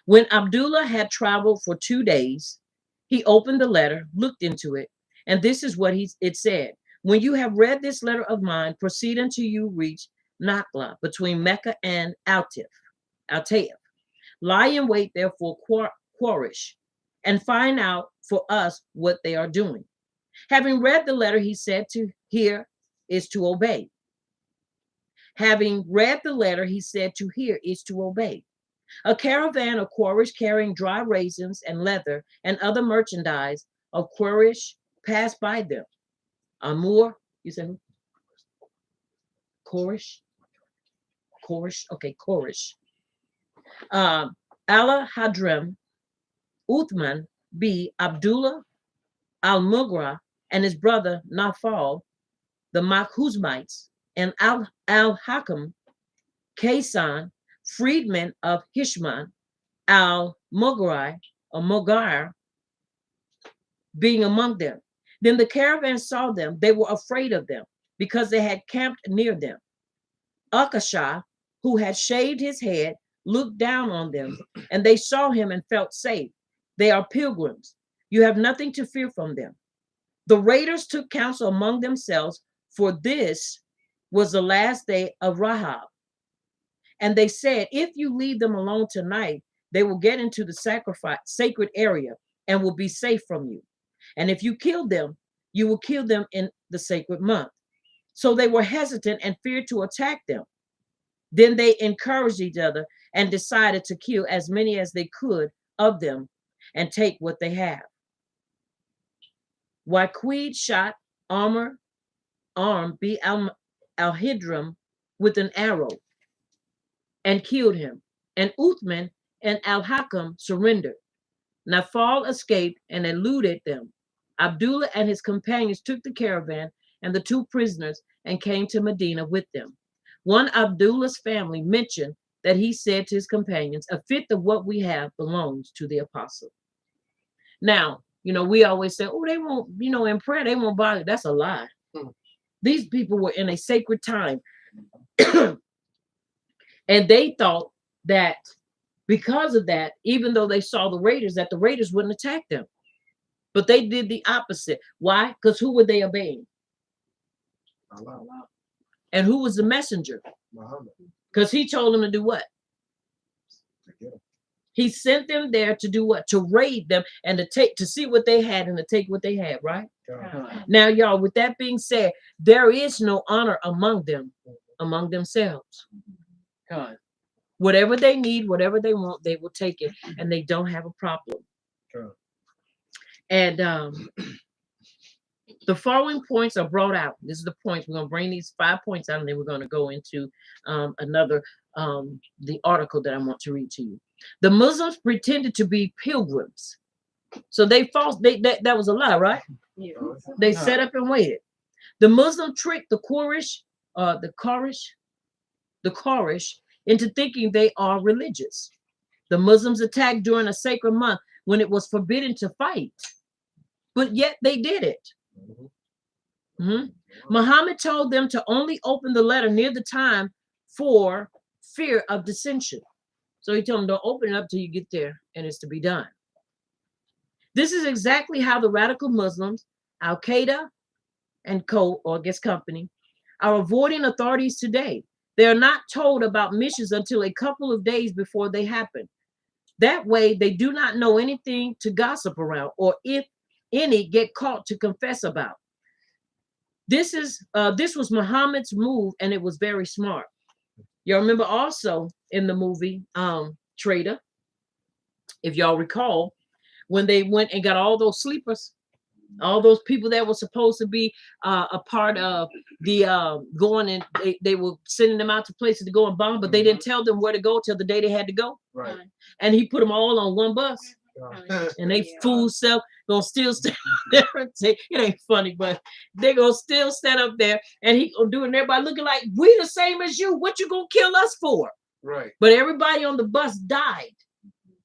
When Abdullah had traveled for 2 days, he opened the letter, looked into it, and this is what it said. When you have read this letter of mine, proceed until you reach Nakla, between Mecca and Al-Taif. Lie in wait there for Quraysh, and find out for us what they are doing. Having read the letter, he said to hear is to obey. Having read the letter, he said to hear is to obey. A caravan of Quraysh carrying dry raisins and leather and other merchandise of Quraysh passed by them. Amur, you said who? Quraysh, okay, Quraysh. Allah Hadram, Uthman B. Abdullah al-Mughra, and his brother Nafal, the Makhuzmites, and al-Hakam, Kaysan, freedmen of Ishmael, al-Mughra, or Mughar, being among them. Then the caravan saw them. They were afraid of them, because they had camped near them. Akashah, who had shaved his head, looked down on them, and they saw him and felt safe. They are pilgrims. You have nothing to fear from them. The raiders took counsel among themselves, for this was the last day of Rahab. And they said, if you leave them alone tonight, they will get into the sacred area and will be safe from you. And if you kill them, you will kill them in the sacred month. So they were hesitant and feared to attack them. Then they encouraged each other and decided to kill as many as they could of them and take what they have. Waqid shot arm be al-Hidram with an arrow and killed him. And Uthman and al-Hakam surrendered. Nafal escaped and eluded them. Abdullah and his companions took the caravan and the 2 prisoners and came to Medina with them. One Abdullah's family mentioned that he said to his companions, a fifth of what we have belongs to the apostle. Now, we always say, oh, they won't, in prayer, they won't bother. That's a lie. These people were in a sacred time. And they thought that because of that, even though they saw the raiders, that the raiders wouldn't attack them. But they did the opposite. Why? Because who were they obeying? Allah. And who was the messenger? Muhammad. Because he told them to do what? He sent them there to do what? To raid them and to see what they had and to take what they had, right? God. Now, y'all, with that being said, there is no honor among them, among themselves. God. Whatever they need, whatever they want, they will take it, and they don't have a problem. God. And the following points are brought out. This is the points. We're going to bring these 5 points out, and then we're going to go into the article that I want to read to you. The Muslims pretended to be pilgrims. So that was a lie, right? Yeah. They set up and waited. The Muslim tricked the Quraysh into thinking they are religious. The Muslims attacked during a sacred month when it was forbidden to fight, but yet they did it. Muhammad told them to only open the letter near the time for fear of dissension. So he told them, don't open it up till you get there and it's to be done. This is exactly how the radical Muslims, Al-Qaeda and company, are avoiding authorities today. They are not told about missions until a couple of days before they happen. That way, they do not know anything to gossip around, or if any get caught to confess about. This was Muhammad's move, and it was very smart. Y'all remember also in the movie Trader, if y'all recall, when they went and got all those sleepers, all those people that were supposed to be a part of the going, and they were sending them out to places to go and bomb, but they didn't tell them where to go till the day they had to go. Right. And he put them all on one bus. And they fool self gonna still stand there and say, it ain't funny, but they gonna still stand up there, and he gonna do it, and everybody looking like, we the same as you. What you gonna kill us for? Right. But everybody on the bus died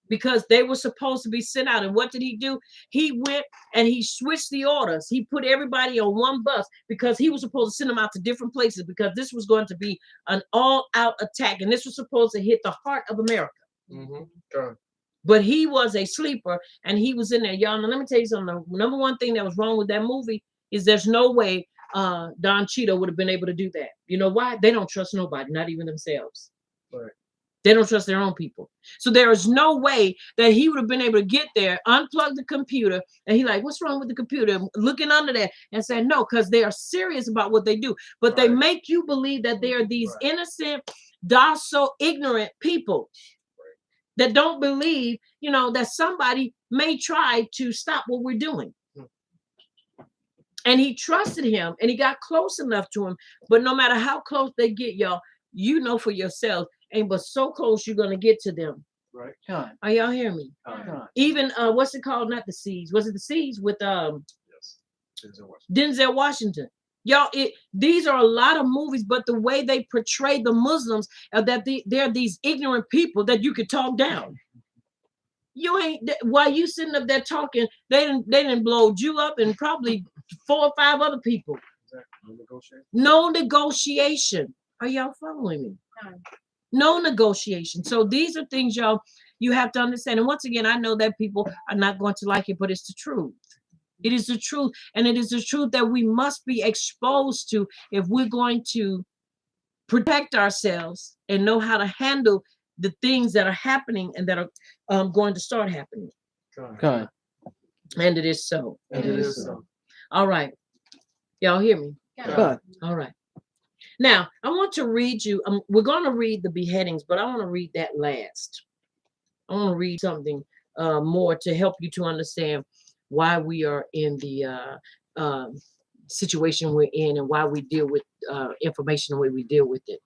because they were supposed to be sent out. And what did he do? He went and he switched the orders. He put everybody on one bus because he was supposed to send them out to different places, because this was going to be an all-out attack, and this was supposed to hit the heart of America. God. But he was a sleeper, and he was in there. Y'all, now let me tell you something. The number one thing that was wrong with that movie is there's no way Don Cheadle would have been able to do that. You know why? They don't trust nobody, not even themselves. Right. They don't trust their own people. So there is no way that he would have been able to get there, unplug the computer, and he like, what's wrong with the computer? Looking under there and saying no, because they are serious about what they do. But they make you believe that they are these innocent, docile, ignorant people that don't believe, that somebody may try to stop what we're doing. And he trusted him, and he got close enough to him. But no matter how close they get, y'all, for yourself, ain't but so close you're gonna get to them. Right. Are y'all hearing me? Even what's it called? Not The Siege. Was it The Siege with Yes. Denzel Washington? Y'all, these are a lot of movies, but the way they portray the Muslims, that they're these ignorant people that you could talk down. You ain't, while you sitting up there talking, they didn't blow you up, and probably 4 or 5 other people. No negotiation. Are y'all following me? No negotiation. So these are things, y'all, you have to understand. And once again, I know that people are not going to like it, but it's the truth. It is the truth. And it is the truth that we must be exposed to if we're going to protect ourselves and know how to handle the things that are happening and that are going to start happening. God. And it is so. And it is so. All right. Y'all hear me? God. All right. Now, I want to read you. We're going to read the beheadings, but I want to read that last. I want to read something more to help you to understand why we are in the situation we're in and why we deal with information the way we deal with it.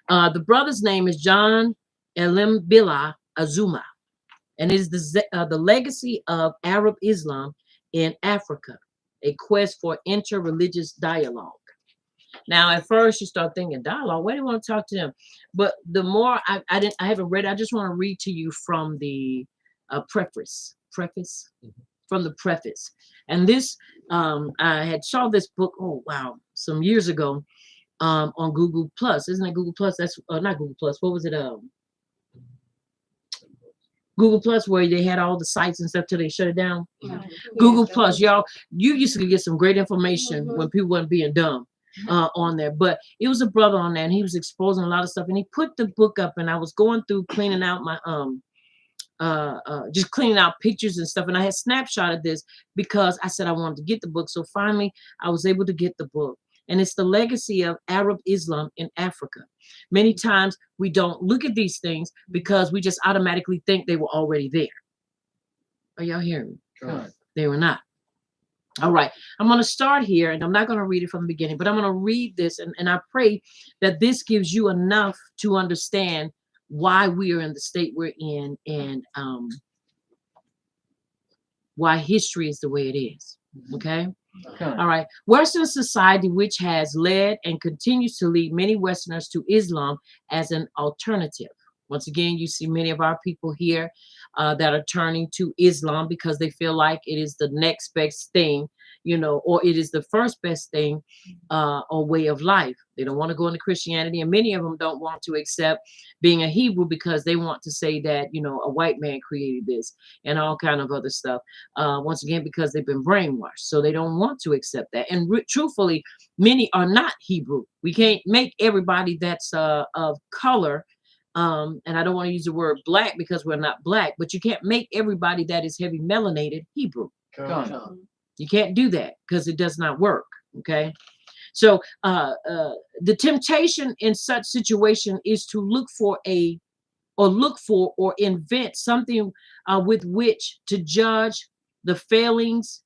The brother's name is John Elimbila Azuma, and it is the legacy of Arab Islam in Africa, a quest for interreligious dialogue. Now, at first, you start thinking dialogue. Why do you want to talk to them? But the more I haven't read. I just want to read to you from the preface. From the preface. And this, I had saw this book. Oh wow, some years ago, on Google Plus. Isn't it Google Plus? That's not Google Plus. What was it? Google Plus, where they had all the sites and stuff till they shut it down. Yeah. Google Plus, y'all. You used to get some great information when people weren't being dumb. On there, but it was a brother on there and he was exposing a lot of stuff, and he put the book up, and I was going through cleaning out my just cleaning out pictures and stuff, and I had snapshotted this because I said I wanted to get the book. So finally I was able to get the book, and it's the legacy of Arab Islam in Africa. Many times we don't look at these things because we just automatically think they were already there. Are y'all hearing me? Good. They were not. All right, I'm going to start here, and I'm not going to read it from the beginning, but I'm going to read this, and I pray that this gives you enough to understand why we are in the state we're in, and why history is the way it is. Okay? All right. Western society, which has led and continues to lead many Westerners to Islam as an alternative. Once again, you see many of our people here that are turning to Islam because they feel like it is the next best thing, or it is the first best thing or way of life. They don't want to go into Christianity, and many of them don't want to accept being a Hebrew because they want to say that, a white man created this and all kind of other stuff. Once again, because they've been brainwashed, so they don't want to accept that. And truthfully, many are not Hebrew. We can't make everybody that's of color. And I don't want to use the word black because we're not black, but you can't make everybody that is heavy melanated Hebrew. You can't do that because it does not work. Okay. So the temptation in such situation is to look for or invent something with which to judge the failings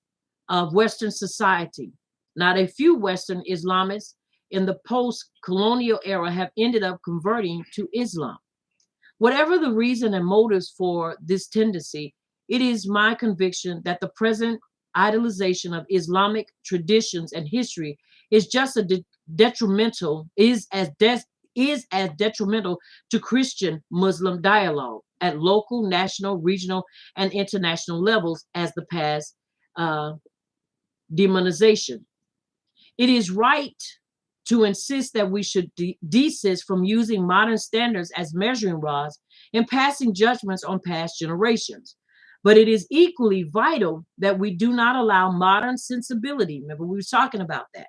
of Western society. Not a few Western Islamists in the post-colonial era have ended up converting to Islam. Whatever the reason and motives for this tendency, it is my conviction that the present idolization of Islamic traditions and history is just as detrimental to Christian-Muslim dialogue at local, national, regional, and international levels as the past demonization. It is right to insist that we should desist from using modern standards as measuring rods and passing judgments on past generations. But it is equally vital that we do not allow modern sensibility. Remember, we were talking about that.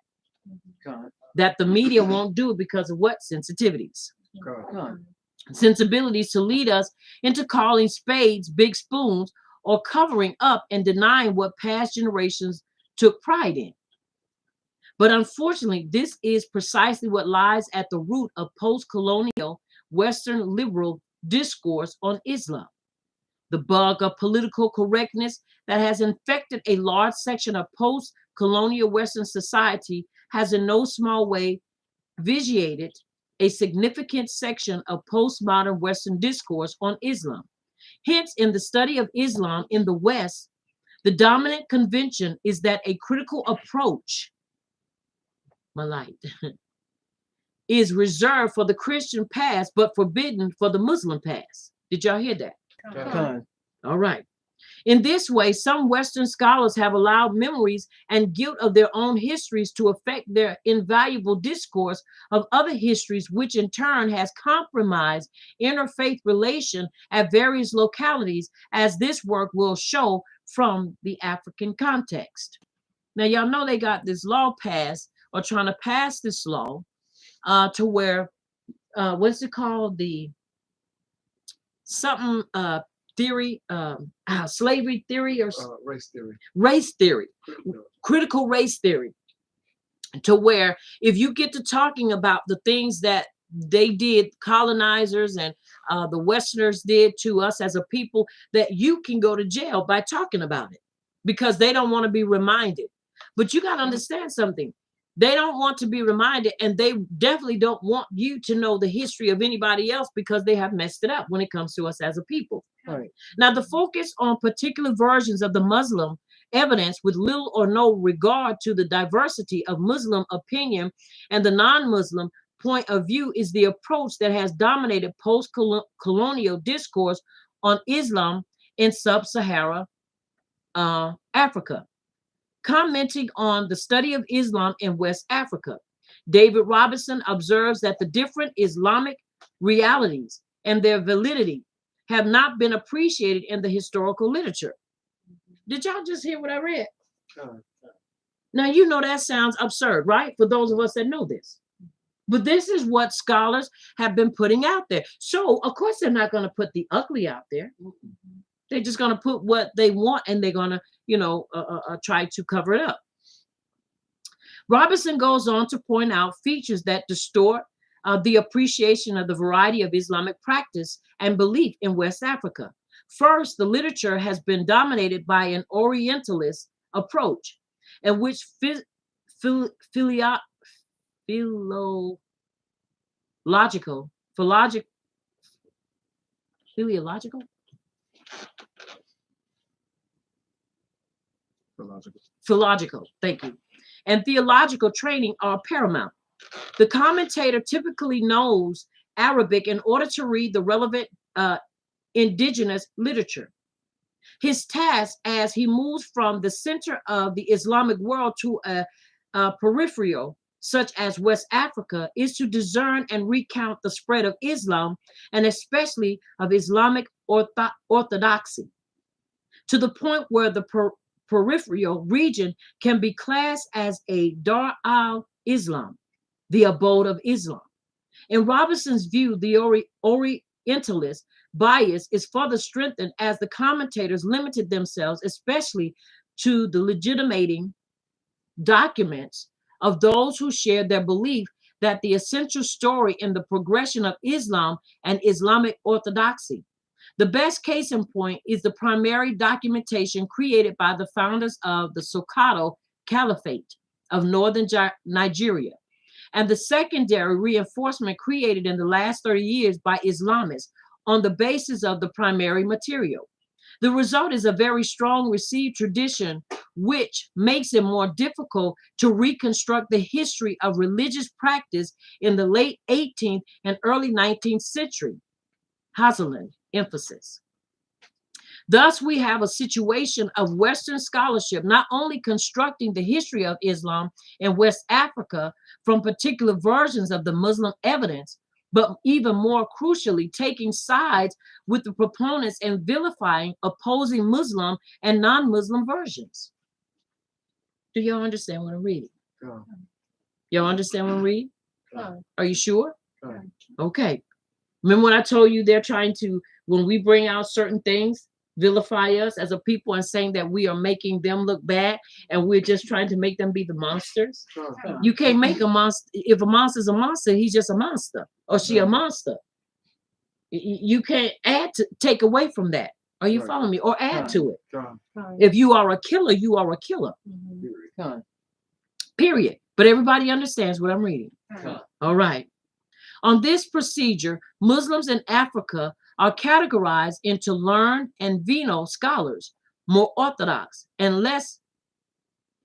That the media won't do it because of what? Sensitivities. Sensibilities to lead us into calling spades big spoons or covering up and denying what past generations took pride in. But unfortunately, this is precisely what lies at the root of post-colonial Western liberal discourse on Islam. The bug of political correctness that has infected a large section of post-colonial Western society has in no small way vitiated a significant section of postmodern Western discourse on Islam. Hence, in the study of Islam in the West, the dominant convention is that a critical approach is reserved for the Christian past, but forbidden for the Muslim past. Did y'all hear that? All right. In this way, some Western scholars have allowed memories and guilt of their own histories to affect their invaluable discourse of other histories, which in turn has compromised interfaith relation at various localities, as this work will show from the African context. Now, y'all know they got this law passed, or trying to pass this law to where, what's it called? The something theory, slavery theory, or race theory. Race theory, critical race theory. to where if you get to talking about the things that they did, colonizers and the Westerners did to us as a people, that you can go to jail by talking about it because they don't want to be reminded. But you got to understand something. They don't want to be reminded, and they definitely don't want you to know the history of anybody else because they have messed it up when it comes to us as a people. All right. Now, the focus on particular versions of the Muslim evidence with little or no regard to the diversity of Muslim opinion and the non-Muslim point of view is the approach that has dominated post-colonial discourse on Islam in sub-Saharan Africa. Commenting on the study of Islam in West Africa, David Robinson observes that the different Islamic realities and their validity have not been appreciated in the historical literature. Did y'all just hear what I read? Now, you know that sounds absurd, right? For those of us that know this. But this is what scholars have been putting out there. So, of course, they're not going to put the ugly out there. They're just going to put what they want, and they're going to, try to cover it up. Robinson goes on to point out features that distort the appreciation of the variety of Islamic practice and belief in West Africa. First, the literature has been dominated by an Orientalist approach, in which philological philological, thank you, and theological training are paramount. The commentator typically knows Arabic in order to read the relevant indigenous literature. His task as he moves from the center of the Islamic world to a peripheral, such as West Africa, is to discern and recount the spread of Islam, and especially of Islamic orthodoxy, to the point where the peripheral region can be classed as a Dar al-Islam, the abode of Islam. In Robinson's view, the Orientalist bias is further strengthened as the commentators limited themselves, especially to the legitimating documents of those who shared their belief that the essential story in the progression of Islam and Islamic orthodoxy. The best case in point is the primary documentation created by the founders of the Sokoto Caliphate of northern Nigeria, and the secondary reinforcement created in the last 30 years by Islamists on the basis of the primary material. The result is a very strong received tradition, which makes it more difficult to reconstruct the history of religious practice in the late 18th and early 19th century. Hazeland emphasis. Thus, we have a situation of Western scholarship not only constructing the history of Islam in West Africa from particular versions of the Muslim evidence, but even more crucially, taking sides with the proponents and vilifying opposing Muslim and non-Muslim versions. Do y'all understand what I'm reading? Y'all understand what I'm reading? Are you sure? Okay. Remember when I told you they're trying to, when we bring out certain things, vilify us as a people and saying that we are making them look bad and we're just trying to make them be the monsters? You can't make a monster. If a monster's a monster, he's just a monster or she a monster. You can't take away from that. Are you following me? Or add to it. If you are a killer, you are a killer. Period. But everybody understands what I'm reading. All right. On this procedure, Muslims in Africa are categorized into learned and veno scholars, more orthodox and less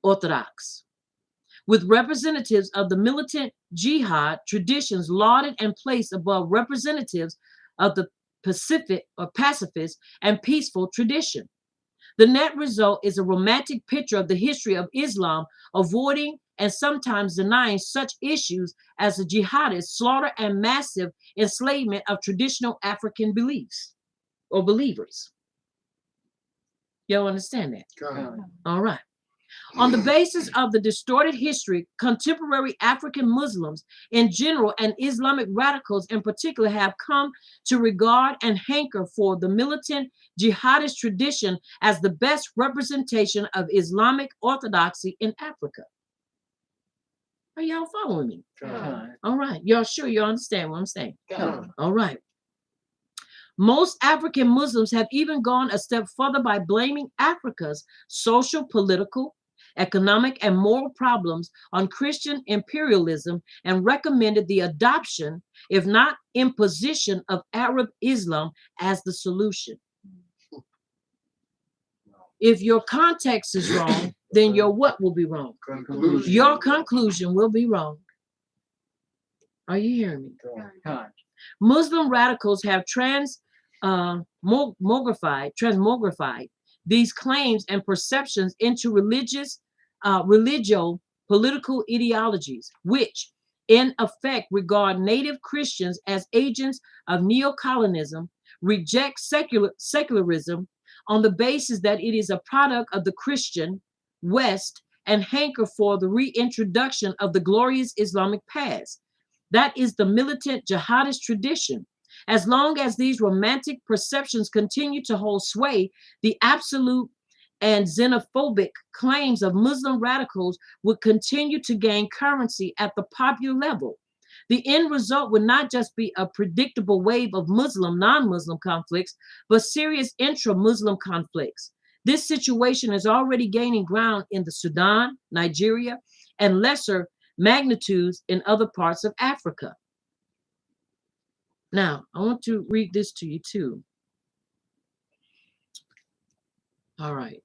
orthodox, with representatives of the militant jihad traditions lauded and placed above representatives of the pacifist and peaceful tradition. The net result is a romantic picture of the history of Islam, avoiding and sometimes denying such issues as the jihadist slaughter and massive enslavement of traditional African beliefs or believers. Y'all understand that? All right. On the basis of the distorted history, contemporary African Muslims in general and Islamic radicals in particular have come to regard and hanker for the militant jihadist tradition as the best representation of Islamic orthodoxy in Africa. Are y'all following me? Con. All right. Y'all sure you understand what I'm saying? Con. All right. Most African Muslims have even gone a step further by blaming Africa's social, political, economic, and moral problems on Christian imperialism and recommended the adoption, if not imposition, of Arab Islam as the solution. If your context is wrong, then your what will be wrong? Conclusion. Your conclusion will be wrong. Are you hearing me? Con. Muslim radicals have transmogrified these claims and perceptions into religio-political ideologies, which in effect regard native Christians as agents of neocolonialism, reject secularism on the basis that it is a product of the Christian West, and hanker for the reintroduction of the glorious Islamic past. That is the militant jihadist tradition. As long as these romantic perceptions continue to hold sway, the absolute and xenophobic claims of Muslim radicals would continue to gain currency at the popular level. The end result would not just be a predictable wave of Muslim, non-Muslim conflicts, but serious intra-Muslim conflicts. This situation is already gaining ground in the Sudan, Nigeria, and lesser magnitudes in other parts of Africa. Now, I want to read this to you too. All right,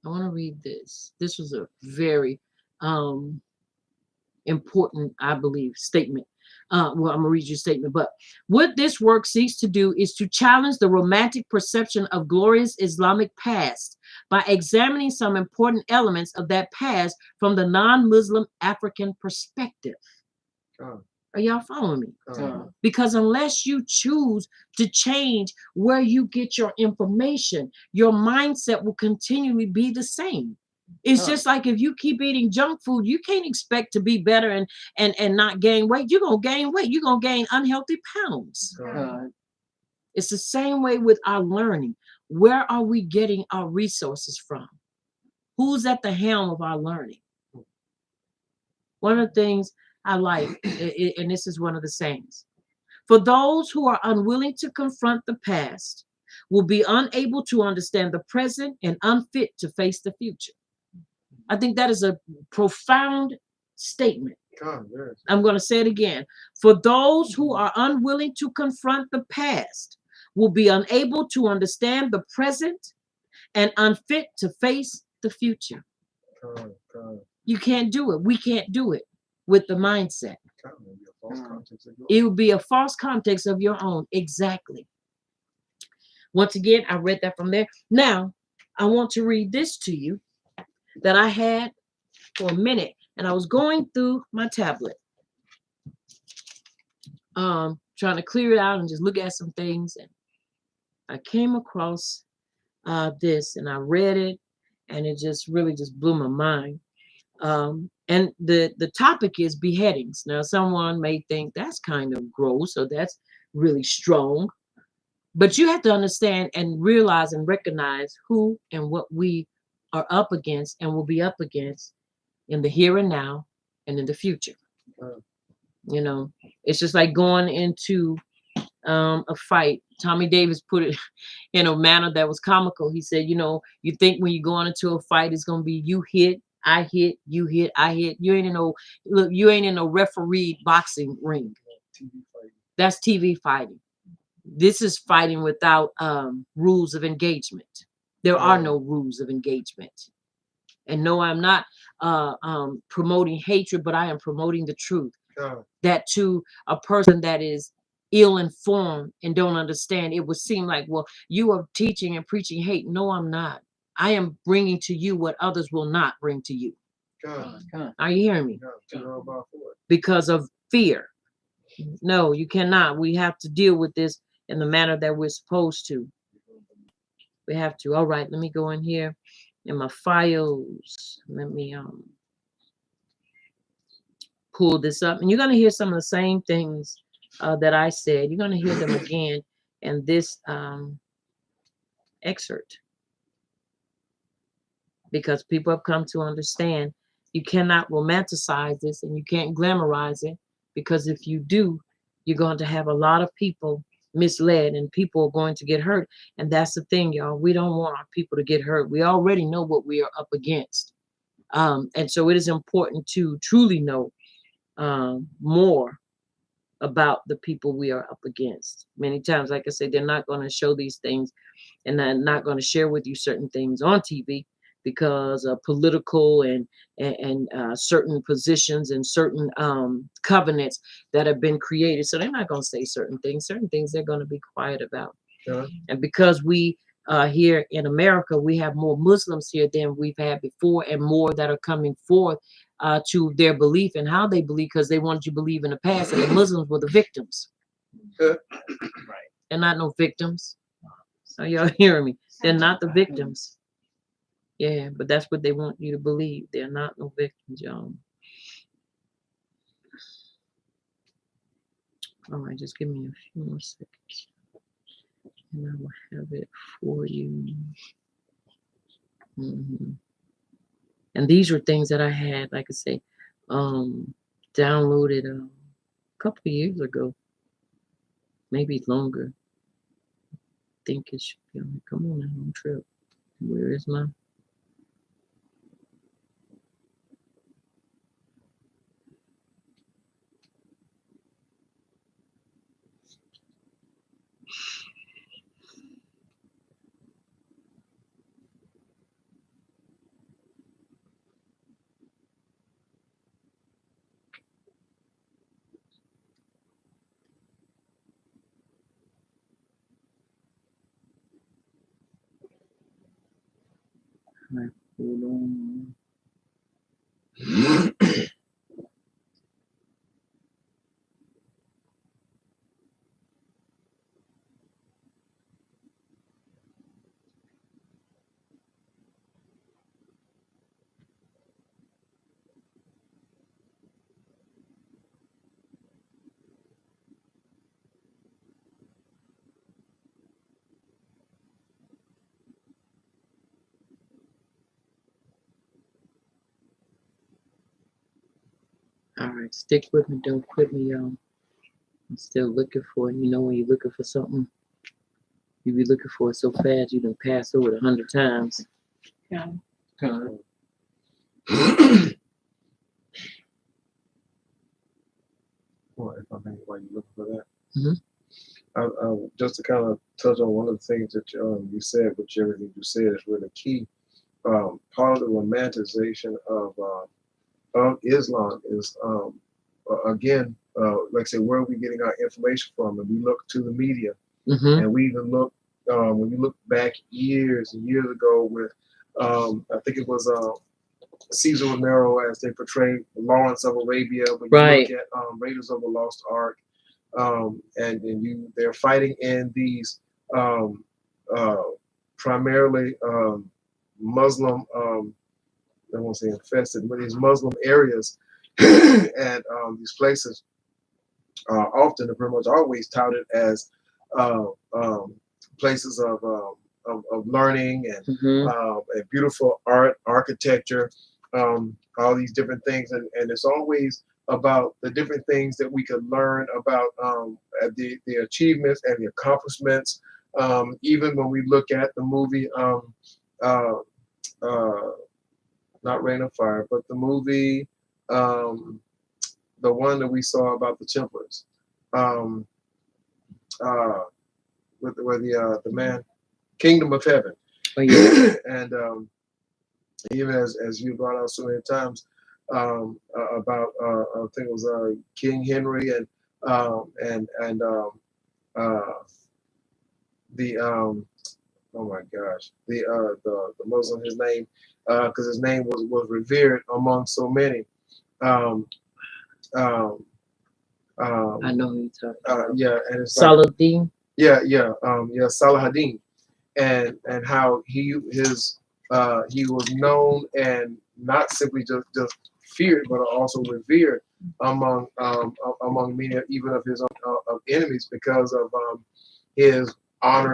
I want to read this. This was a very important, I believe, statement. Well, I'm gonna read your statement, but what this work seeks to do is to challenge the romantic perception of glorious Islamic past by examining some important elements of that past from the non-Muslim African perspective. Are y'all following me? Because unless you choose to change where you get your information, your mindset will continually be the same. It's just like if you keep eating junk food, you can't expect to be better and not gain weight. You're gonna gain weight. You're gonna gain unhealthy pounds. It's the same way with our learning. Where are we getting our resources from? Who's at the helm of our learning? One of the things I like, and this is one of the sayings, for those who are unwilling to confront the past will be unable to understand the present and unfit to face the future. I think that is a profound statement. I'm going to say it again. For those who are unwilling to confront the past will be unable to understand the present and unfit to face the future. You can't do it. We can't do it with the mindset. It will be a false context of your own. Exactly. Once again, I read that from there. Now, I want to read this to you that I had for a minute, and I was going through my tablet, trying to clear it out and just look at some things, and I came across this, and I read it, and it just really just blew my mind. And the topic is beheadings. Now, someone may think that's kind of gross or that's really strong, but you have to understand and realize and recognize who and what we are up against and will be up against in the here and now and in the future. You know, it's just like going into a fight. Tommy Davis put it in a manner that was comical. He said, you know, you think when you're going into a fight, it's going to be you hit, I hit, you hit, I hit. You ain't in no, look, you ain't in no refereed boxing ring. That's TV fighting. This is fighting without rules of engagement. There are no rules of engagement. And no, I'm not promoting hatred, but I am promoting the truth. That to a person that is ill-informed and don't understand, it would seem like, well, you are teaching and preaching hate. No, I'm not. I am bringing to you what others will not bring to you. Are you hearing me? Because of fear. No, you cannot. We have to deal with this in the manner that we're supposed to. We have to. All right, let me go in here in my files. Let me pull this up. And you're going to hear some of the same things that I said. You're going to hear them again in this excerpt. Because people have come to understand You cannot romanticize this, and you can't glamorize it, because if you do, you're going to have a lot of people misled, and people are going to get hurt. And that's the thing, y'all. We don't want our people to get hurt. We already know what we are up against. And so it is important to truly know more about the people we are up against. Many times, like I said, they're not going to show these things, and they're not going to share with you certain things on TV because of political and certain positions and certain covenants that have been created. So they're not going to say certain things. Certain things they're going to be quiet about. Sure. And because we here in America, we have more Muslims here than we've had before, and more that are coming forth to their belief and how they believe, because they wanted you to believe in the past that the Muslims were the victims. Right. They're not no victims. Are y'all hearing me? They're not the victims. Yeah, but that's what they want you to believe. They're not no victims, y'all. All right, just give me a few more seconds, and I will have it for you. And these were things that I had, like I say, downloaded a couple of years ago, maybe longer. I think it should be on. Come on now, I'm trip. Where is my? Hold on. All right, stick with me. Don't quit me, y'all. I'm still looking for it. You know, when you're looking for something, you be looking for it so fast you can pass over it 100 times. Yeah. Well, if I may, while you look for that, Mhm. just to kind of touch on one of the things that you said, which everything you said is really key. Part of the romanticization of Islam is again, like I say, where are we getting our information from? And we look to the media, and we even look when you look back years and years ago with I think it was Caesar Romero as they portrayed Lawrence of Arabia, when you look at Raiders of the Lost Ark, and they're fighting in these primarily Muslim, I won't say infested, but these Muslim areas, and these places often and pretty much always touted as places of learning and beautiful art, architecture, all these different things, and it's always about the different things that we could learn about the achievements and the accomplishments. Even when we look at the movie, not Rain of Fire, but the movie, the one that we saw about the Templars, where the man, Kingdom of Heaven. Oh, yeah. And even as you brought out so many times about I think it was King Henry and the oh my gosh, the Muslim, his name, because his name was revered among so many. I know who you're talking about. Yeah, and it's Saladin. Salahadin, and how he was known and not simply just feared, but also revered among many, even of his own, of enemies, because of his honor